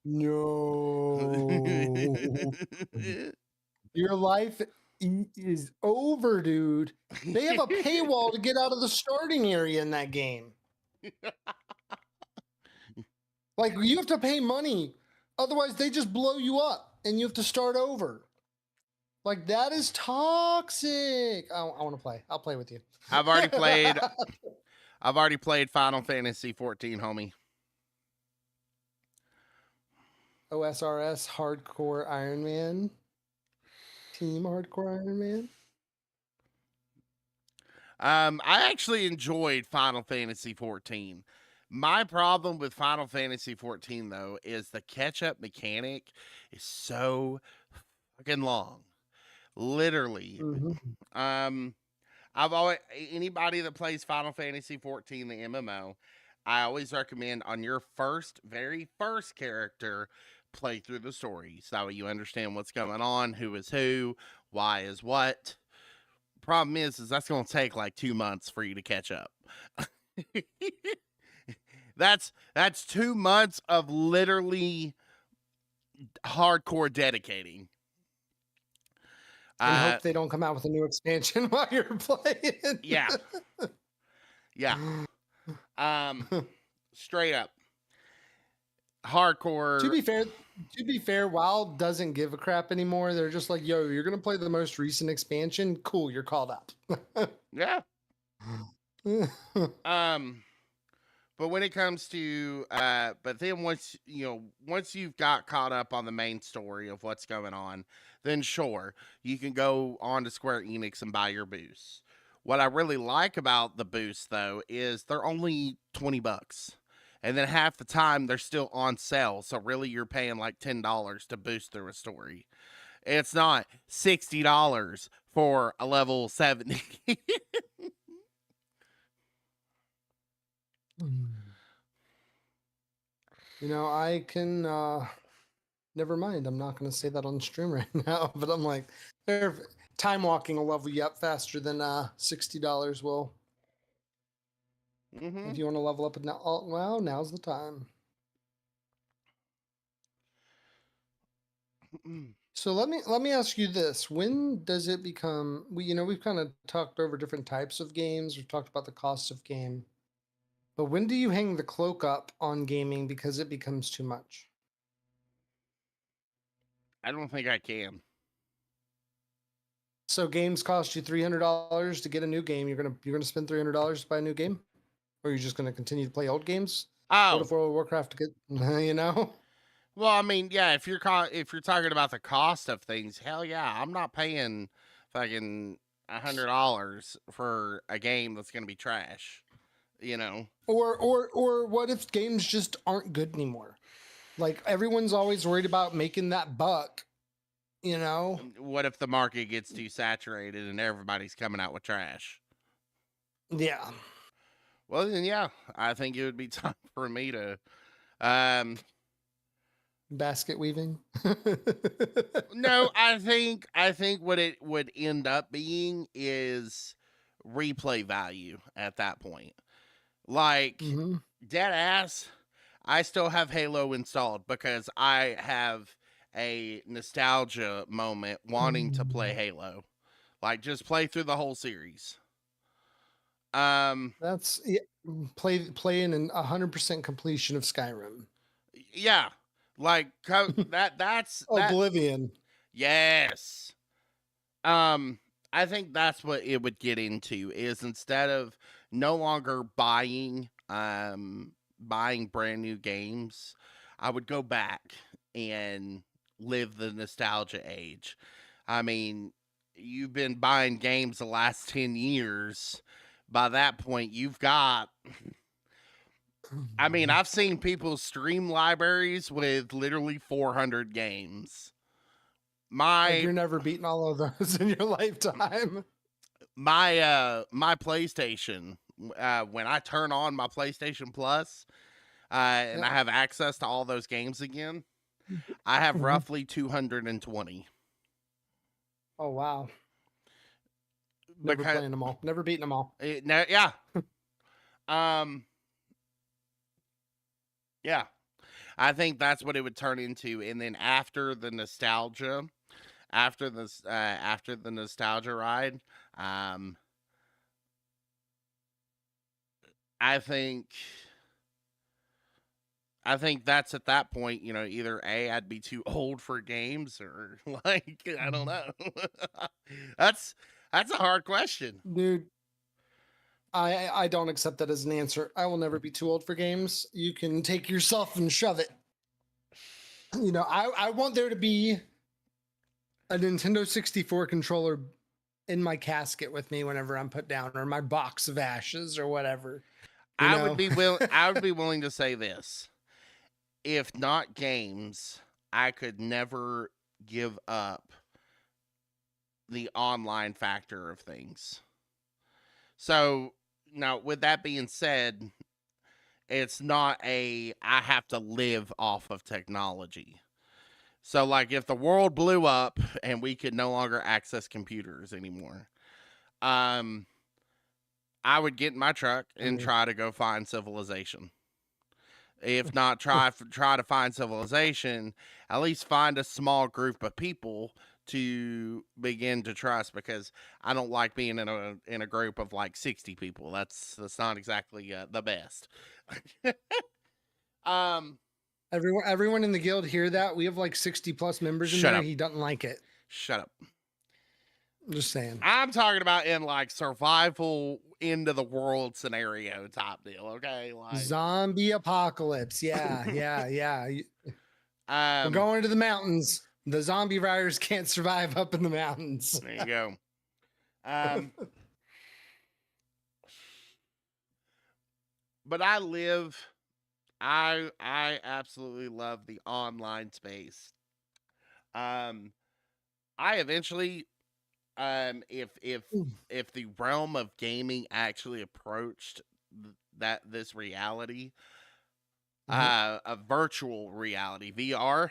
No. Your life is over, dude. They have a paywall to get out of the starting area in that game. Like, you have to pay money. Otherwise, they just blow you up and you have to start over. Like, that is toxic. I want to play. I'll play with you. I've already played Final Fantasy 14, homie. OSRS Hardcore Iron Man. Team Hardcore Iron Man. I actually enjoyed Final Fantasy 14. My problem with Final Fantasy 14 though is the catch-up mechanic is so fucking long. Literally. Mhm. I've always anybody that plays Final Fantasy 14, the MMO, I always recommend on your very first character, play through the story. So that way you understand what's going on, who is who, why is what. Problem is that's gonna take like 2 months for you to catch up. That's 2 months of literally hardcore dedicating. And hope they don't come out with a new expansion while you're playing. Yeah. Yeah. Straight up. Hardcore. To be fair, WoW doesn't give a crap anymore. They're just like, yo, you're gonna play the most recent expansion. Cool, you're called up. Yeah. But when it comes to but then once you've got caught up on the main story of what's going on, then sure, you can go on to Square Enix and buy your boosts. What I really like about the boosts though is they're only $20. And then half the time they're still on sale. So really you're paying like $10 to boost through a story. It's not $60 for a level 70. You know, I can never mind. I'm not gonna say that on stream right now, but I'm like, time walking will level you up faster than $60 will. Mm-hmm. If you want to level up now, well, now's the time. So let me ask you this: when does it become? We've kind of talked over different types of games. We've talked about the cost of game, but when do you hang the cloak up on gaming because it becomes too much? I don't think I can. So games cost you $300 to get a new game. You're gonna spend $300 to buy a new game, or you're just gonna continue to play old games? World of Warcraft to get, Well, I mean, yeah, if you're talking about the cost of things, hell yeah, I'm not paying fucking $100 for a game that's gonna be trash. Or what if games just aren't good anymore? Like, everyone's always worried about making that buck. What if the market gets too saturated and everybody's coming out with trash? Yeah. Well, then, yeah, I think it would be time for me to, basket weaving. No, I think what it would end up being is replay value at that point. Like, dead ass, I still have Halo installed because I have a nostalgia moment wanting to play Halo. Like, just play through the whole series. That's playing in 100% completion of Skyrim. Yeah, like that's Oblivion. Yes. I think that's what it would get into is instead of no longer buying brand new games, I would go back and live the nostalgia age. I mean, you've been buying games the last 10 years. By that point, you've got... I mean, I've seen people stream libraries with literally 400 games. Like you're my never beating all of those in your lifetime. my PlayStation, when I turn on my PlayStation Plus, and Yep. I have access to all those games again, I have Mhm. roughly 220. Oh wow. Never Because playing them all. Never beating them all. yeah, um, yeah, I think that's what it would turn into, and then after the nostalgia ride, um, I think I think that's at that point, either A, I'd be too old for games, or like I don't know. that's that's a hard question. Dude, I don't accept that as an answer. I will never be too old for games. You can take yourself and shove it. I want there to be a Nintendo 64 controller in my casket with me whenever I'm put down, or my box of ashes or whatever. I would be willing to say this. If not games, I could never give up the online factor of things. So now, with that being said, it's not I have to live off of technology. So, like, if the world blew up and we could no longer access computers anymore, I would get in my truck and try to go find civilization. If not try to find civilization, at least find a small group of people to begin to trust, because I don't like being in a group of like 60 people. That's not exactly the best. um Everyone in the guild hear that? We have like 60 plus members in Shut there. up. He doesn't like it. Shut up. I'm just saying. I'm talking about in like survival into the world scenario type deal, okay? Like Zombie apocalypse. Yeah, yeah. We're um going to the mountains. The zombie riders can't survive up in the mountains. there you go. But I absolutely love the online space. I eventually, if the realm of gaming actually approached this reality, a virtual reality, VR,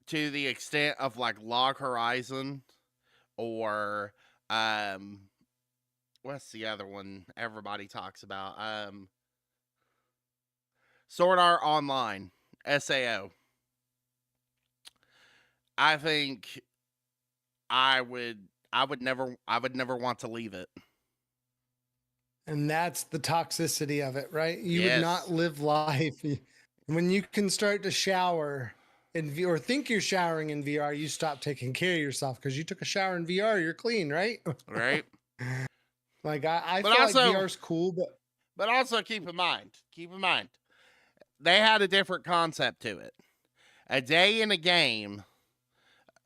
to the extent of like Log Horizon, or what's the other one everybody talks about? Sword Art Online, SAO. I think I would never want to leave it. And that's the toxicity of it, right? You would Yes. not live life when you can start to shower in VR, or think you're showering in VR. You stop taking care of yourself because you took a shower in VR. You're clean, right? Right. Like I But feel also- like VR's cool, but But also keep in mind, they had a different concept to it. A day in a game,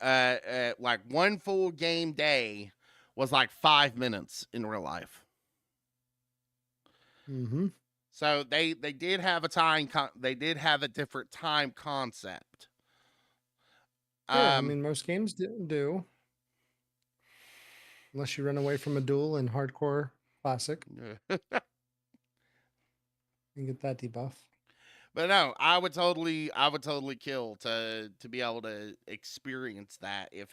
like one full game day, was like 5 minutes in real life. So they did have a they did have a different time concept. yeah, I mean most games do, unless you run away from a duel in hardcore classic and get that debuff. But no, I would totally kill to be able to experience that. If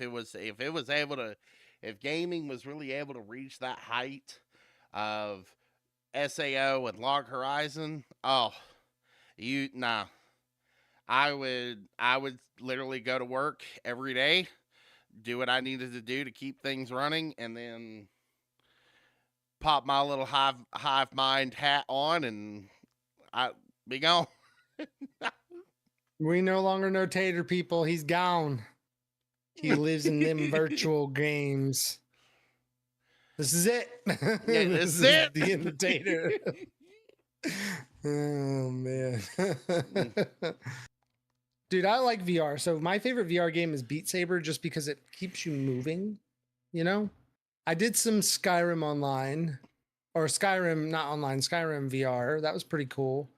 gaming was really able to reach that height of SAO and Log Horizon, I would literally go to work every day, do what I needed to do to keep things running, and then pop my little hive mind hat on and I be gone. We no longer know Tater people. He's gone. He lives in them virtual games. This is it. Yeah, this is it. The end of Tater. Oh man. Dude, I like VR. So my favorite VR game is Beat Saber, just because it keeps you moving, I did some Skyrim online, or Skyrim, not online, Skyrim VR. That was pretty cool.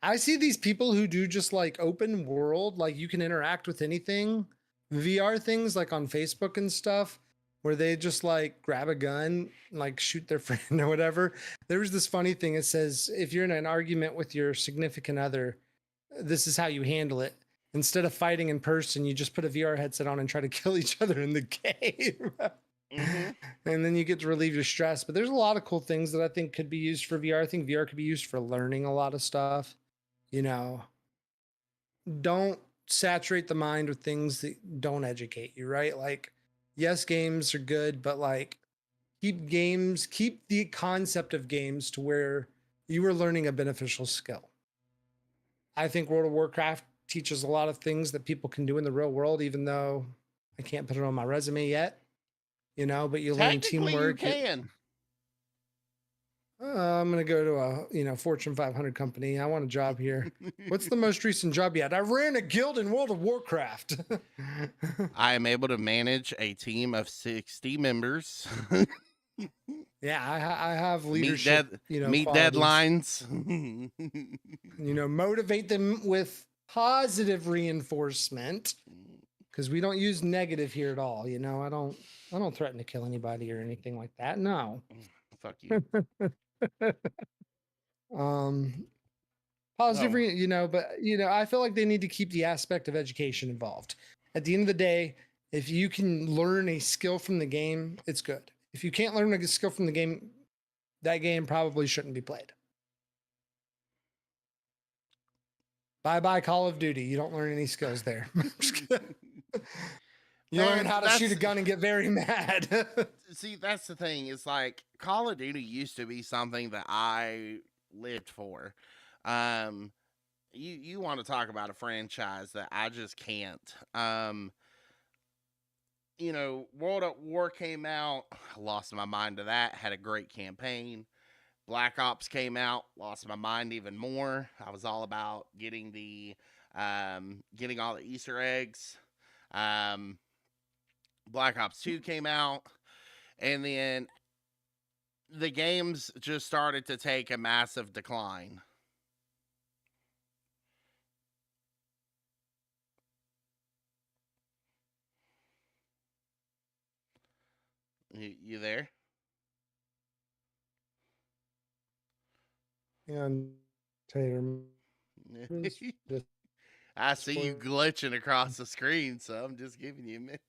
I see these people who do just like open world, like you can interact with anything. VR things like on Facebook and stuff where they just like grab a gun, like shoot their friend or whatever. There was this funny thing. It says if you're in an argument with your significant other, this is how you handle it. Instead of fighting in person, you just put a VR headset on and try to kill each other in the game. Mhm. And then you get to relieve your stress. But there's a lot of cool things that I think could be used for VR. I think VR could be used for learning a lot of stuff. You know, don't saturate the mind with things that don't educate you, right? Like, yes, games are good, but like, keep the concept of games to where you are learning a beneficial skill. I think World of Warcraft teaches a lot of things that people can do in the real world, even though I can't put it on my resume yet, you know, but you learn Technically, you teamwork. can. I'm going to go to a, Fortune 500 company. I want a job here. What's the most recent job you had? I ran a guild in World of Warcraft. I am able to manage a team of 60 members. Yeah, I have meet leadership, meet qualities. deadlines. Motivate them with positive reinforcement because we don't use negative here at all. I don't threaten to kill anybody or anything like that. No. Fuck you. Positive, Oh. but I feel like they need to keep the aspect of education involved. At the end of the day, if you can learn a skill from the game, it's good. If you can't learn a skill from the game, that game probably shouldn't be played. Bye-bye Call of Duty. You don't learn any skills there. You learn how to shoot a gun and get very mad. See, that's the thing. It's like Call of Duty used to be something that I lived for. You want to talk about a franchise that I just can't. World at War came out, lost my mind to that, had a great campaign. Black Ops came out, lost my mind even more. I was all about getting getting all the Easter eggs. Black Ops 2 came out, and then the games just started to take a massive decline. You there? And Tater. I see you glitching across the screen, so I'm just giving you a minute.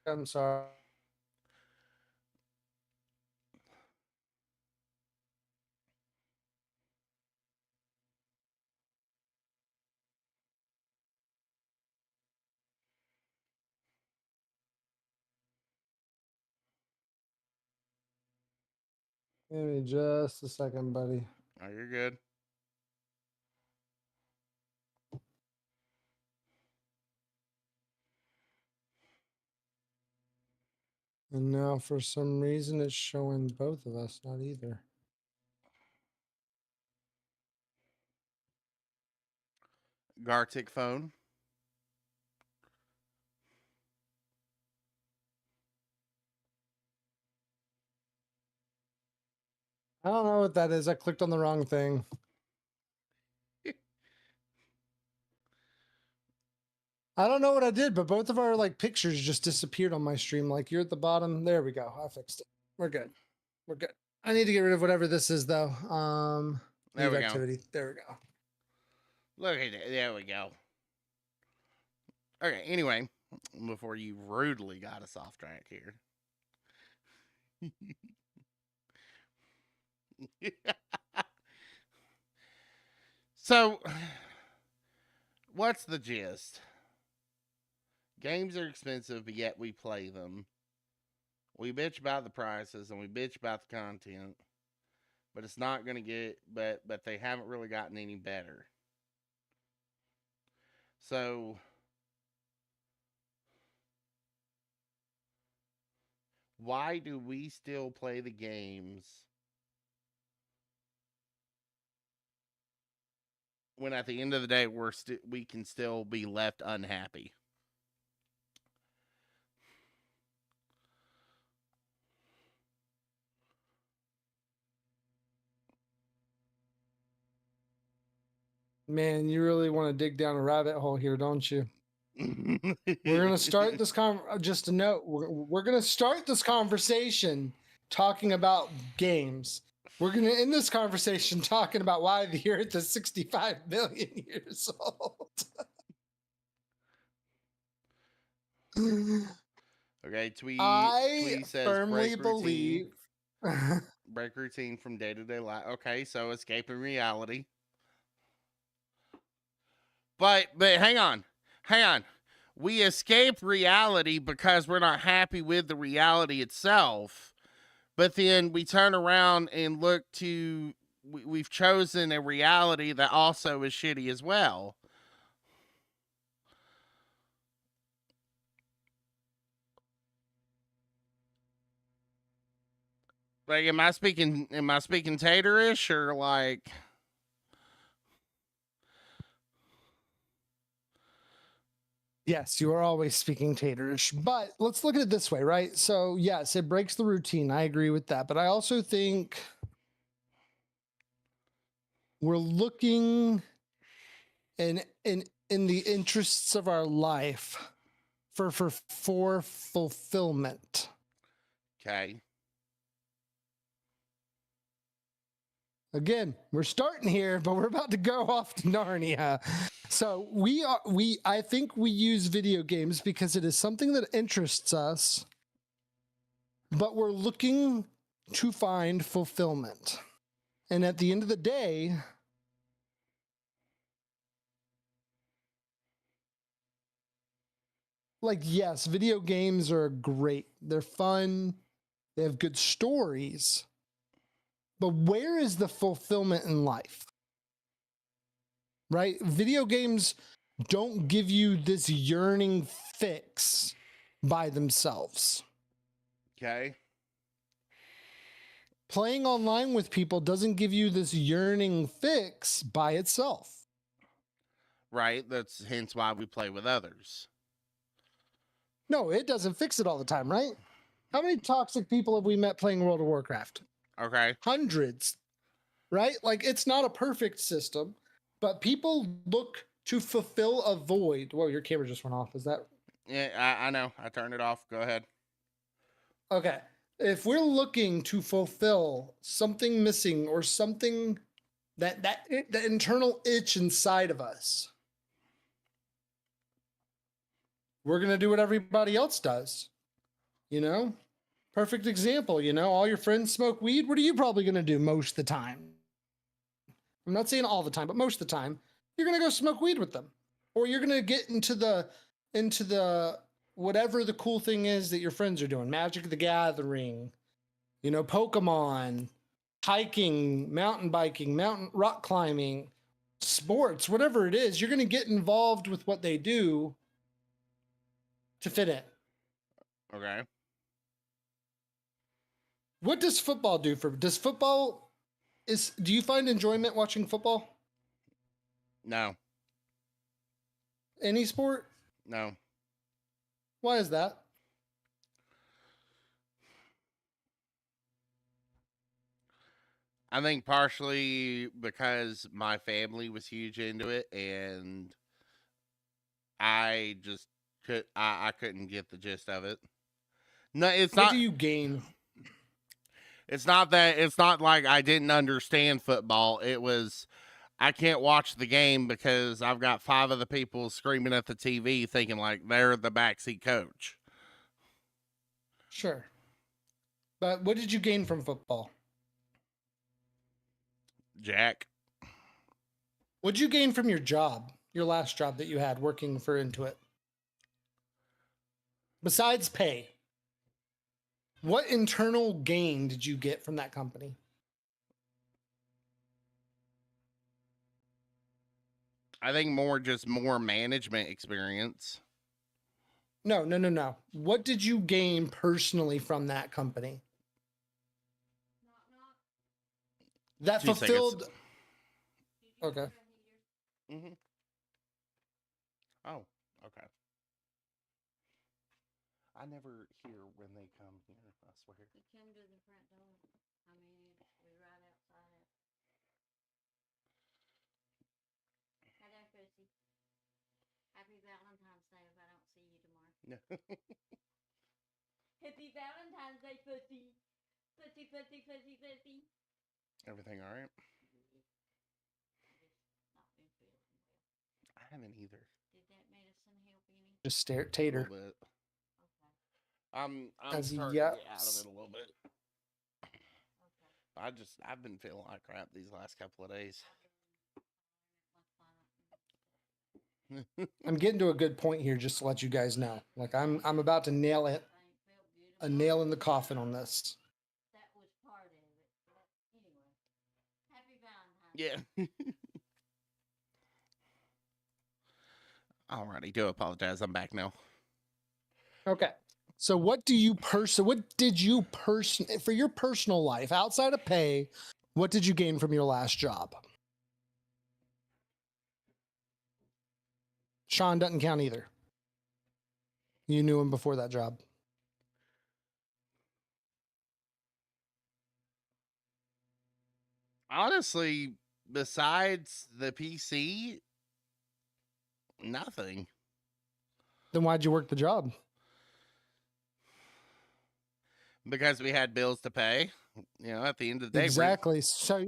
I'm sorry. Give me just a second, buddy. Oh, you're good. And now for some reason it's showing both of us, not either. Gartic phone. I don't know what that is. I clicked on the wrong thing. I don't know what I did, but both of our pictures just disappeared on my stream. Like you're at the bottom. There we go. I fixed it. We're good. We're good. I need to get rid of whatever this is though. There we activity. go. There we go. Look at it. There we go. Okay, anyway, before you rudely got us off track here. So, what's the gist? Games are expensive, but yet we play them. We bitch about the prices and we bitch about the content, but it's not going to get. But they haven't really gotten any better. So, why do we still play the games when at the end of the day we can still be left unhappy? Man, you really want to dig down a rabbit hole here, don't you? We're gonna start this just a note. We're gonna start this conversation talking about games. We're gonna end this conversation talking about why the Earth is 65 million years old. Okay, Tweet I says firmly break routine. believe. Break routine from day to day life. Okay, so escaping reality. But hang on. We escape reality because we're not happy with the reality itself. But then we turn around and look to we've chosen a reality that also is shitty as well. Like, am I speaking taterish or like? Yes, you are always speaking taterish, but let's look at it this way, right? So yes, it breaks the routine. I agree with that, but I also think we're looking in the interests of our life for fulfillment. Okay. Again, we're starting here, but we're about to go off to Narnia. So I think we use video games because it is something that interests us, but we're looking to find fulfillment. And at the end of the day, like, yes, video games are great. They're fun. They have good stories. But where is the fulfillment in life? Right? Video games don't give you this yearning fix by themselves. Okay. Playing online with people doesn't give you this yearning fix by itself. Right. That's hence why we play with others. No, it doesn't fix it all the time, right? How many toxic people have we met playing World of Warcraft? Okay. Hundreds, right? Like, it's not a perfect system, but people look to fulfill a void. Whoa, your camera just went off. Is that? Yeah, I know. I turned it off. Go ahead. Okay. If we're looking to fulfill something missing or something that the internal itch inside of us, we're going to do what everybody else does. You know? Perfect example, you know, all your friends smoke weed. What are you probably going to do most of the time? I'm not saying all the time, but most of the time, you're going to go smoke weed with them. Or you're going to get into the whatever the cool thing is that your friends are doing. Magic the Gathering, you know, Pokemon, hiking, mountain biking, mountain rock climbing, sports, whatever it is, you're going to get involved with what they do to fit in. Okay. What does football do do you find enjoyment watching football? No. Any sport? No. Why is that? I think partially because my family was huge into it and I just I couldn't get the gist of it. No, it's What not. do you gain? It's not like I didn't understand football. It was I can't watch the game because I've got 5 of the people screaming at the TV thinking like they're the backseat coach. Sure. But what did you gain from football? Jack. What did you gain from your job, your last job that you had working for Intuit? Besides pay, what internal gain did you get from that company? I think more management experience. No. What did you gain personally from that company? That 2 fulfilled. seconds. Okay. Mm-hmm. Oh, okay. I never hear when they come here, I swear. We come to the front door. I mean, we're right outside it. Happy Valentine's Day if I don't see you tomorrow. Happy Valentine's Day, pussy. Pussy, pussy, pussy, pussy. Everything all right? Not been feeling well. I haven't either. Did that medicine help any? Just stare at A Tater. little bit. Okay. I'm As he starting to get out yaps. of it a little bit. Okay. I've been feeling like crap these last couple of days. I'm getting to a good point here, just to let you guys know. Like I'm about to nail it, a nail in the coffin on this. That was part of it. But anyway, happy Valentine's. Yeah. Alrighty, do apologize. I'm back now. Okay. So what did you for your personal life outside of pay, what did you gain from your last job? Sean doesn't count either. You knew him before that job. Honestly, besides the PC, nothing. Then why'd you work the job? Because we had bills to pay. You know, at the end of the day, Exactly. So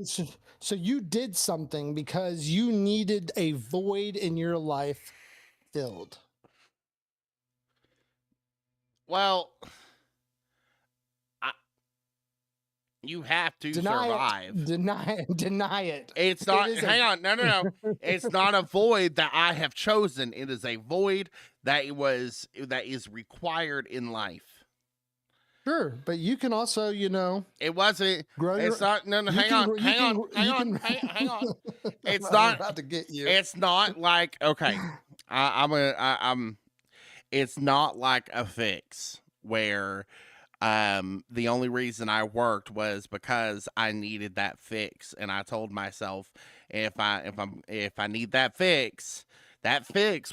you did something because you needed a void in your life filled. well, you have to survive. Deny it. It's not. is a- Hang on. No. It's not a void that I have chosen. It is a void that is required in life. Sure, but you can also, It wasn't. grow your. It's not. No. you Hang can on. gr- you Hang can on. gr- Hang you on. can- Hang on. It's I'm not. about to get you. It's not like okay. I'm. It's not like a fix where the only reason I worked was because I needed that fix, and I told myself if I need that fix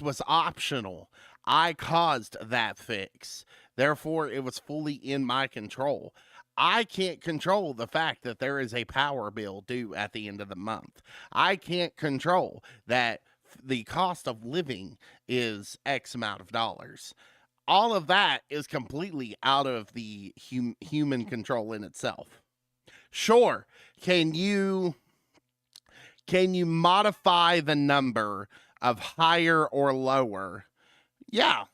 was optional. I caused that fix. Therefore, it was fully in my control. I can't control the fact that there is a power bill due at the end of the month. I can't control that the cost of living is X amount of dollars. All of that is completely out of the human control in itself. Sure, can you modify the number of higher or lower? Yeah.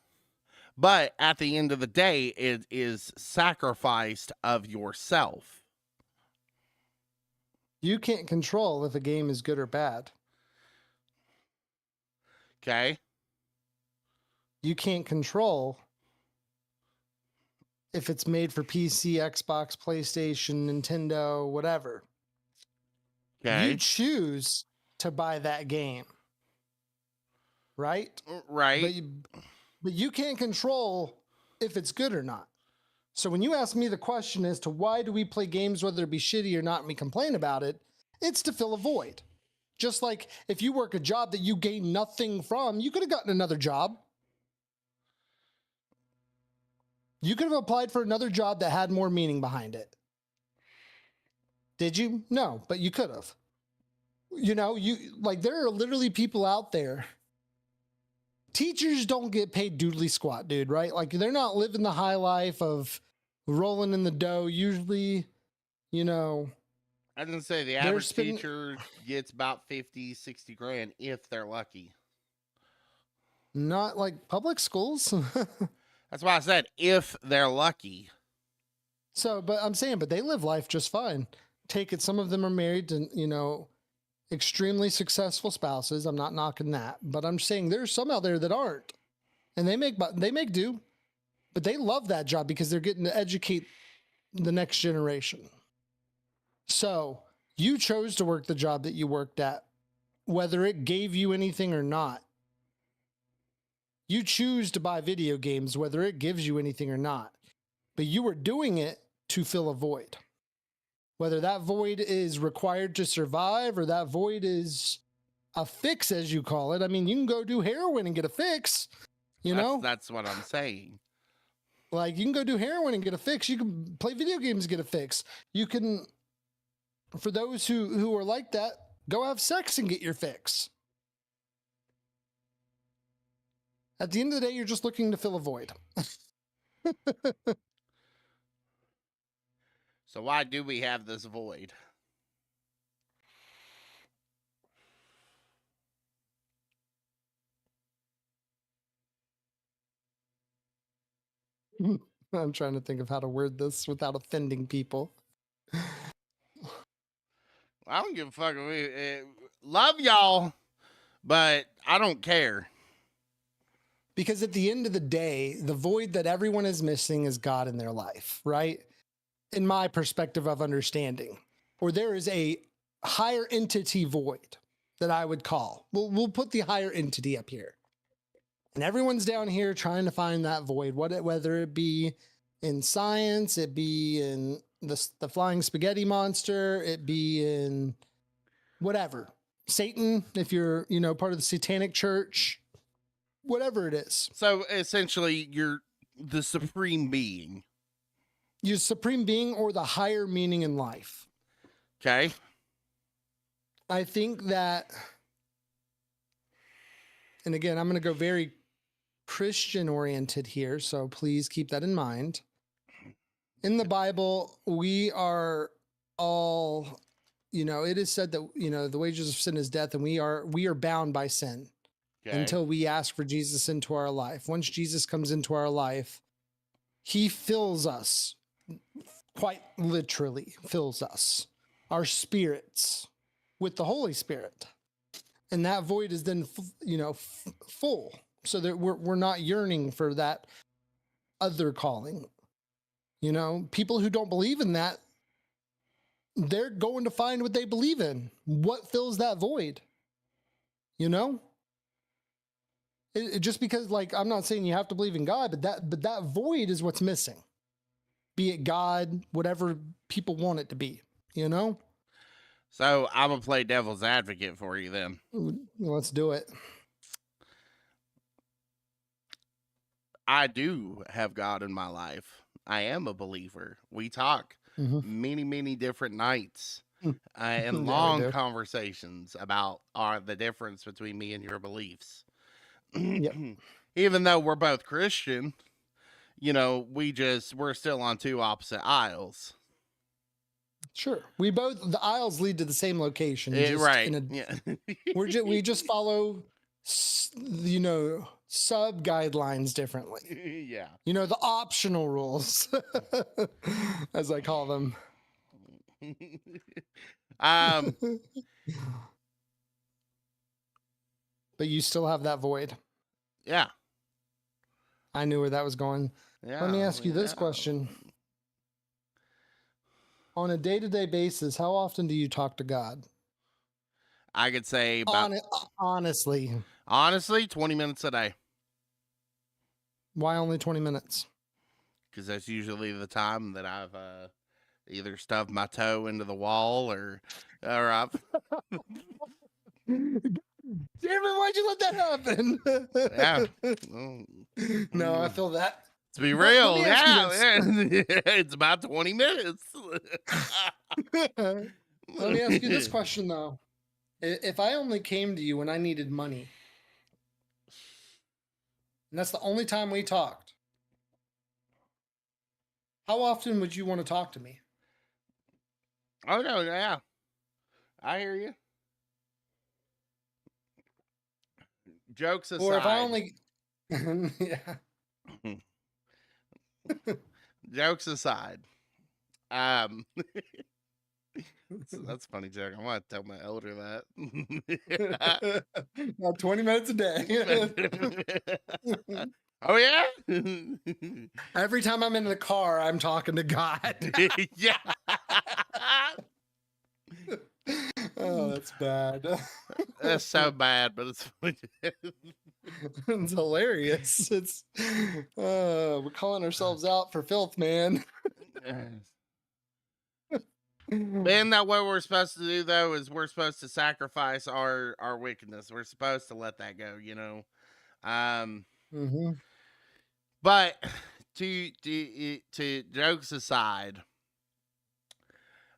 But at the end of the day, it is sacrificed of yourself. You can't control if a game is good or bad. Okay? You can't control if it's made for PC, Xbox, PlayStation, Nintendo, whatever. Okay? You choose to buy that game. Right? Right? But you can't control if it's good or not. So when you ask me the question as to why do we play games, whether it be shitty or not, and we complain about it, it's to fill a void. Just like if you work a job that you gain nothing from, you could have gotten another job. You could have applied for another job that had more meaning behind it. Did you? No, but you could have. There are literally people out there. Teachers don't get paid doodly squat, dude, right? Like they're not living the high life of rolling in the dough. Usually, I didn't say the They're average spending- teacher gets about 50, 60 grand if they're lucky. not like public schools. That's why I said if they're lucky. So, but I'm saying, but they live life just fine. Take it. Some of them are married to, extremely successful spouses. I'm not knocking that, but I'm saying there's some out there that aren't, and they make do, but they love that job because they're getting to educate the next generation. So you chose to work the job that you worked at, whether it gave you anything or not. You choose to buy video games, whether it gives you anything or not, but you were doing it to fill a void. Whether that void is required to survive or that void is a fix, as you call it. I mean, you can go do heroin and get a fix, That's what I'm saying. Like you can go do heroin and get a fix. You can play video games and get a fix. You can, for those who are like that, go have sex and get your fix. At the end of the day, you're just looking to fill a void. So why do we have this void? I'm trying to think of how to word this without offending people. I don't give a fuck. Love y'all, but I don't care. Because at the end of the day, the void that everyone is missing is God in their life, right? In my perspective of understanding, or there is a higher entity void that I would call. We'll put the higher entity up here. And everyone's down here trying to find that void, whether it be in science, it be in the flying spaghetti monster, it be in whatever. Satan, if you're, part of the satanic church, whatever it is. So essentially, you're the supreme being. You're supreme being or the higher meaning in life. Okay. I think that, and again, I'm going to go very Christian oriented here, so please keep that in mind. In the Bible, we are all, it is said that, the wages of sin is death, and we are bound by sin until we ask for Jesus into our life. Once Jesus comes into our life, he fills us, quite literally fills us, our spirits, with the Holy Spirit. And that void is then, full, so that we're not yearning for that other calling. People who don't believe in that, they're going to find what they believe in. What fills that void? Just because, I'm not saying you have to believe in God, but that void is what's missing. Be it God, whatever people want it to be, So I'm going to play devil's advocate for you then. Let's do it. I do have God in my life. I am a believer. We talk many, many different nights and long conversations about the difference between me and your beliefs. Yep. Even though we're both Christian, we're still on two opposite aisles. Sure. The aisles lead to the same location. Right. We just follow, sub guidelines differently. Yeah. The optional rules, as I call them. But you still have that void. Yeah. I knew where that was going. Yeah. Let me ask you this question. On a day-to-day basis, how often do you talk to God? I could say about honestly, 20 minutes a day. Why only 20 minutes? Because that's usually the time that I've either stubbed my toe into the wall or I've... Damn it, why'd you let that happen? Yeah. No, I feel that. To be real, yeah. It's about 20 minutes. Let me ask you this question, though. If I only came to you when I needed money, and that's the only time we talked, how often would you want to talk to me? Oh, no, yeah. I hear you. Jokes aside. Or if I only... yeah. Jokes aside. That's a funny joke. I want to tell my elder that. About 20 minutes a day. Oh, yeah? Every time I'm in the car, I'm talking to God. Yeah. Oh, that's bad. That's so bad, but it's funny. It's hilarious. We're calling ourselves out for filth, man. Isn't that what we're supposed to do, though? Is we're supposed to sacrifice our wickedness. We're supposed to let that go, But to jokes aside,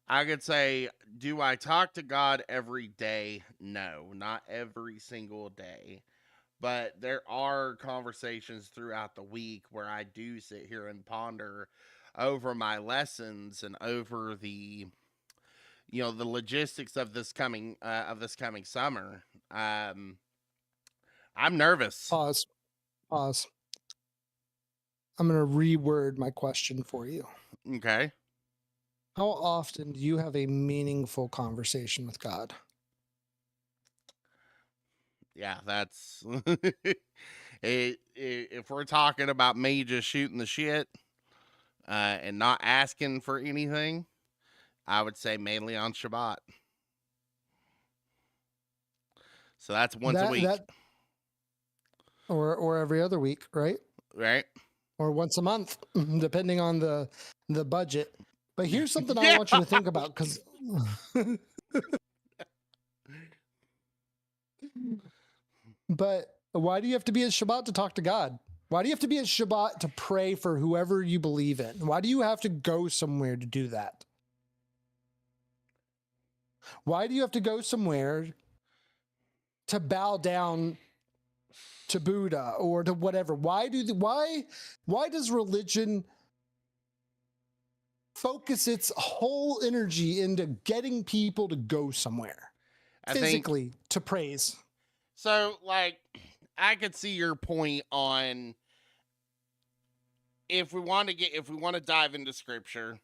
I could say, do I talk to God every day? No, not every single day. But there are conversations throughout the week where I do sit here and ponder over my lessons and over the the logistics of this coming summer. I'm nervous. Pause. Pause. I'm going to reword my question for you. Okay. How often do you have a meaningful conversation with God? Yeah, that's if we're talking about me just shooting the shit and not asking for anything, I would say mainly on Shabbat. So that's once a week, or every other week, right? right? Or once a month, depending on the budget. But here's something I want you to think about, because but why do you have to be at Shabbat to talk to God? Why do you have to be at Shabbat to pray for whoever you believe in? Why do you have to go somewhere to do that? Why do you have to go somewhere to bow down to Buddha or to whatever? Why does religion focus its whole energy into getting people to go somewhere physically to praise? So, like, I could see your point on if we want to dive into scripture,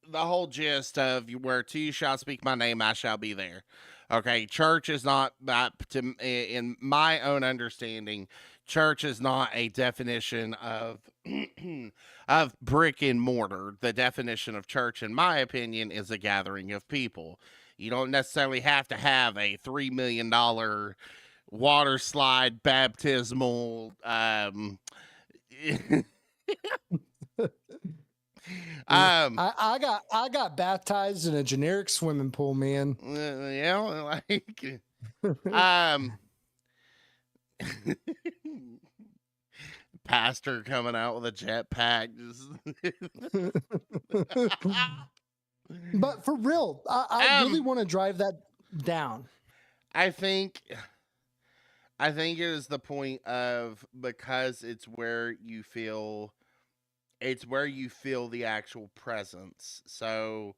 the whole gist of where two shall speak my name, I shall be there. Okay, church is not in my own understanding, church is not a definition of of brick and mortar. The definition of church, in my opinion, is a gathering of people. You don't necessarily have to have a $3 million water slide baptismal I got baptized in a generic swimming pool, man. like pastor coming out with a jetpack. But for real, I really want to drive that down. I think it is the point of, because it's where you feel the actual presence. So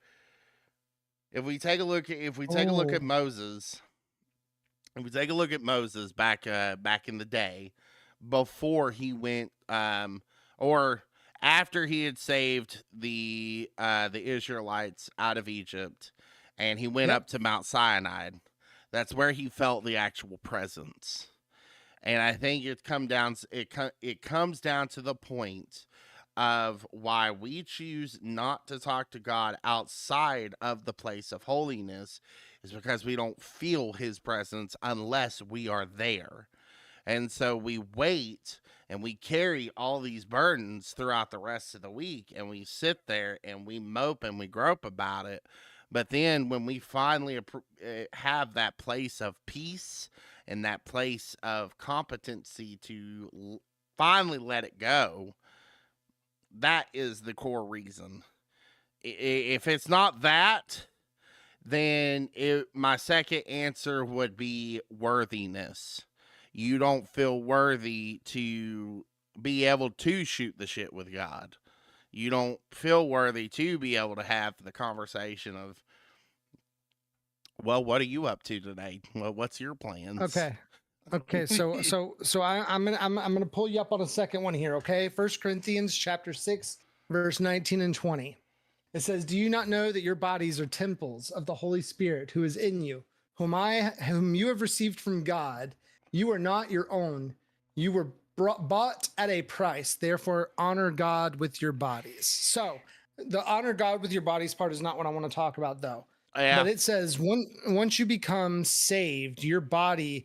if we take a look at Moses, back in the day, before he went or after he had saved the Israelites out of Egypt and he went up to Mount Sinai, that's where he felt the actual presence. And I think it comes down to the point of why we choose not to talk to God outside of the place of holiness is because we don't feel his presence unless we are there. And so we wait and we carry all these burdens throughout the rest of the week, and we sit there and we mope and we grope about it. But then when we finally have that place of peace and that place of competency to finally let it go, that is the core reason. If it's not that, then my second answer would be worthiness. You don't feel worthy to be able to shoot the shit with God. You don't feel worthy to be able to have the conversation of, well, what are you up to today? Well, what's your plans? Okay. So I'm gonna pull you up on a second one here. Okay. 1 Corinthians chapter 6, verse 19 and 20. It says, "Do you not know that your bodies are temples of the Holy Spirit who is in you, whom you have received from God? You are not your own. You were bought at a price. Therefore, honor God with your bodies." So the honor God with your bodies part is not what I want to talk about, though. Yeah. But it says once you become saved, your body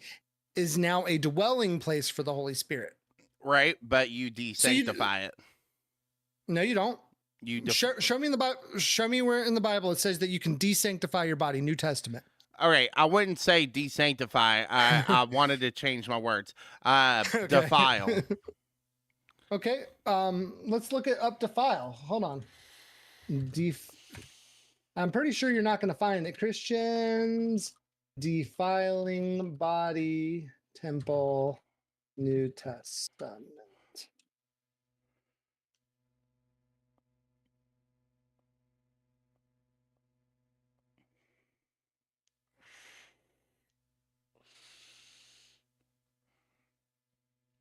is now a dwelling place for the Holy Spirit. Right, but you desanctify it. No, you don't. Show me in the Bible. Show me where in the Bible it says that you can desanctify your body. New Testament. All right, I wouldn't say desanctify. I wanted to change my words. Defile. Okay. Let's look up defile. Hold on. I'm pretty sure you're not going to find it. Christians defiling body Temple, New Testament.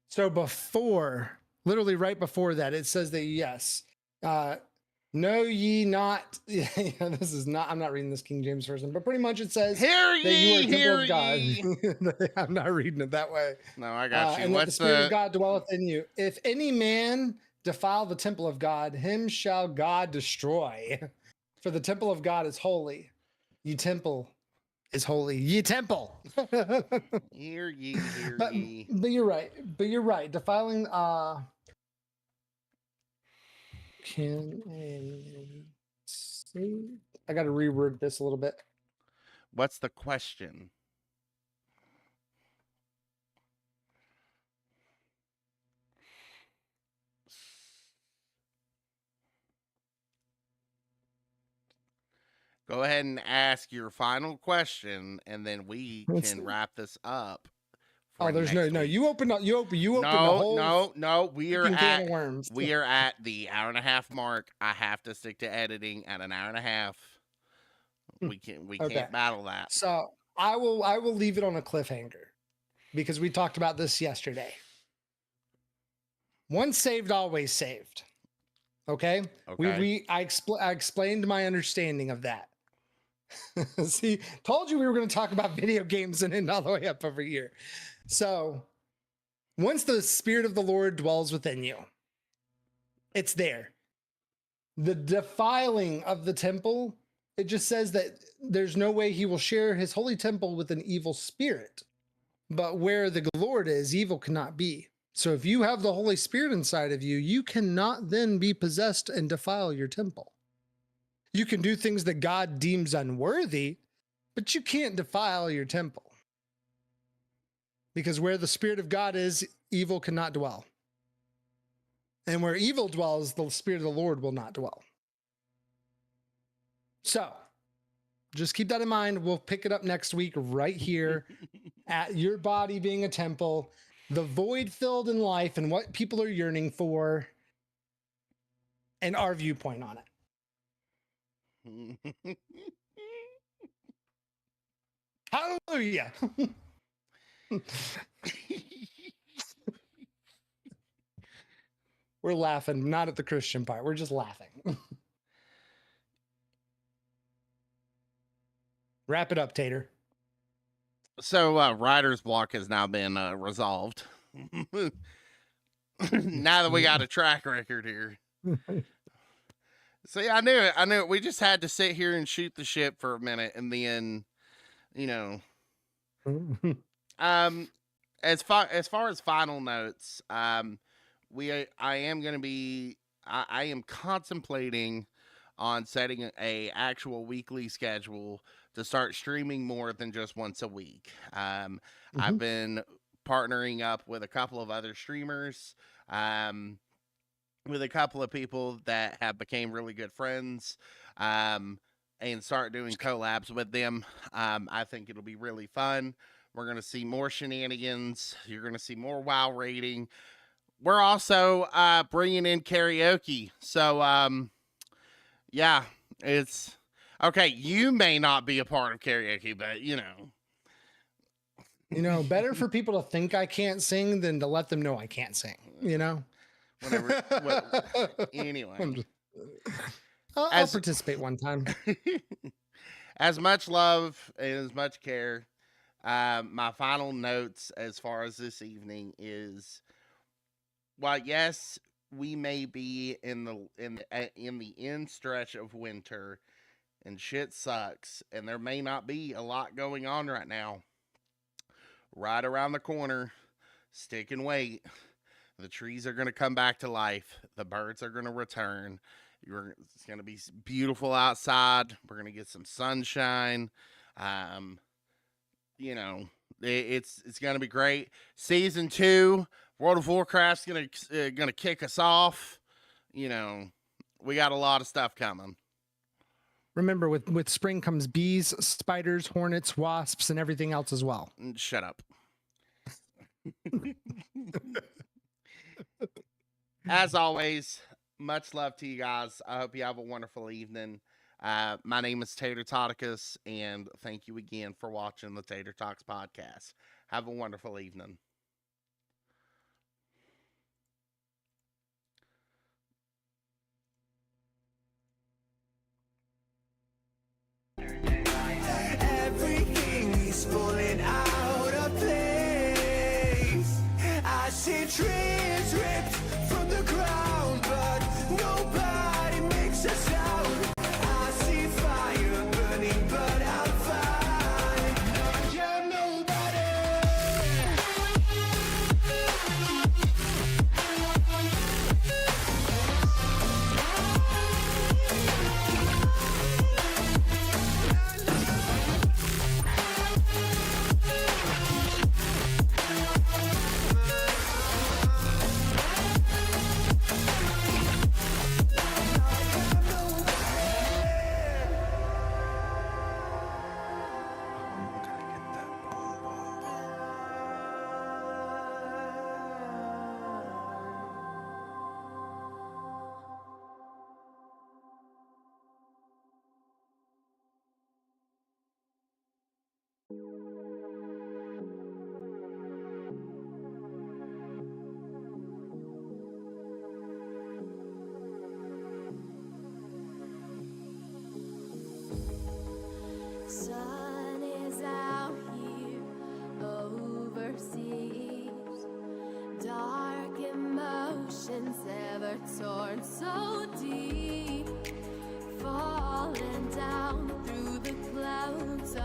So before, literally right before that, it says that yes, know ye not. Yeah, this is not. I'm not reading this King James version, but pretty much it says Hear that you are ye, a temple hear of God. ye. I'm not reading it that way. No, I got you. And that the What's Spirit of God dwelleth in you. If any man defile the temple of God, him shall God destroy. For the temple of God is holy. Ye temple is holy. Ye temple. hear ye, hear but, ye? but you're right. But you're right. Defiling can see. I got to reword this a little bit. What's the question? Go ahead and ask your final question, and then we Let's can see. wrap this up. Oh, there's no. week. You opened up. You open the No, whole. no. We are freaking can at of worms. we are at the hour and a half mark. I have to stick to editing at an hour and a half. We Okay. can't battle that. So I will leave it on a cliffhanger because we talked about this yesterday. Once saved, always saved. Okay. Okay. I explained my understanding of that. See, told you we were going to talk about video games and end all the way up over here. So once the Spirit of the Lord dwells within you, it's there. The defiling of the temple, it just says that there's no way he will share his holy temple with an evil spirit. But where the Lord is, evil cannot be. So if you have the Holy Spirit inside of you, you cannot then be possessed and defile your temple. You can do things that God deems unworthy, but you can't defile your temple. Because where the Spirit of God is, evil cannot dwell. And where evil dwells, the Spirit of the Lord will not dwell. So just keep that in mind. We'll pick it up next week right here at your body being a temple, the void filled in life and what people are yearning for, and our viewpoint on it. Hallelujah. We're laughing, not at the Christian part. We're just laughing. Wrap it up, Tater. So writer's block has now been resolved. Now that we got a track record here. See, I knew it. We just had to sit here and shoot the shit for a minute, and then, as far as final notes, I am contemplating on setting a actual weekly schedule to start streaming more than just once a week. I've been partnering up with a couple of other streamers, with a couple of people that have became really good friends, and start doing collabs with them. I think it'll be really fun. We're going to see more shenanigans. You're going to see more WoW rating. We're also bringing in karaoke. So, yeah, it's okay. You may not be a part of karaoke, but better for people to think I can't sing than to let them know I can't sing, Whatever. Anyway, I'll participate one time. As much love and as much care. My final notes as far as this evening is, while yes, we may be in the end stretch of winter, and shit sucks, and there may not be a lot going on right now. Right around the corner, stick and wait. The trees are going to come back to life. The birds are going to return. It's going to be beautiful outside. We're going to get some sunshine. It's going to be great. Season 2, World of Warcraft's going to kick us off. We got a lot of stuff coming. Remember, with spring comes bees, spiders, hornets, wasps, and everything else as well. Shut up. As always, much love to you guys. I hope you have a wonderful evening. My name is Tater Toticus, and thank you again for watching the Tater Talks podcast. Have a wonderful evening. Everything is falling out of place. I see trees ripped from the ground, but nobody makes a sound. I see fire burning, but I'm fine. You're nobody. Sun is out here overseas. Dark emotions ever torn so deep. Falling down through the clouds.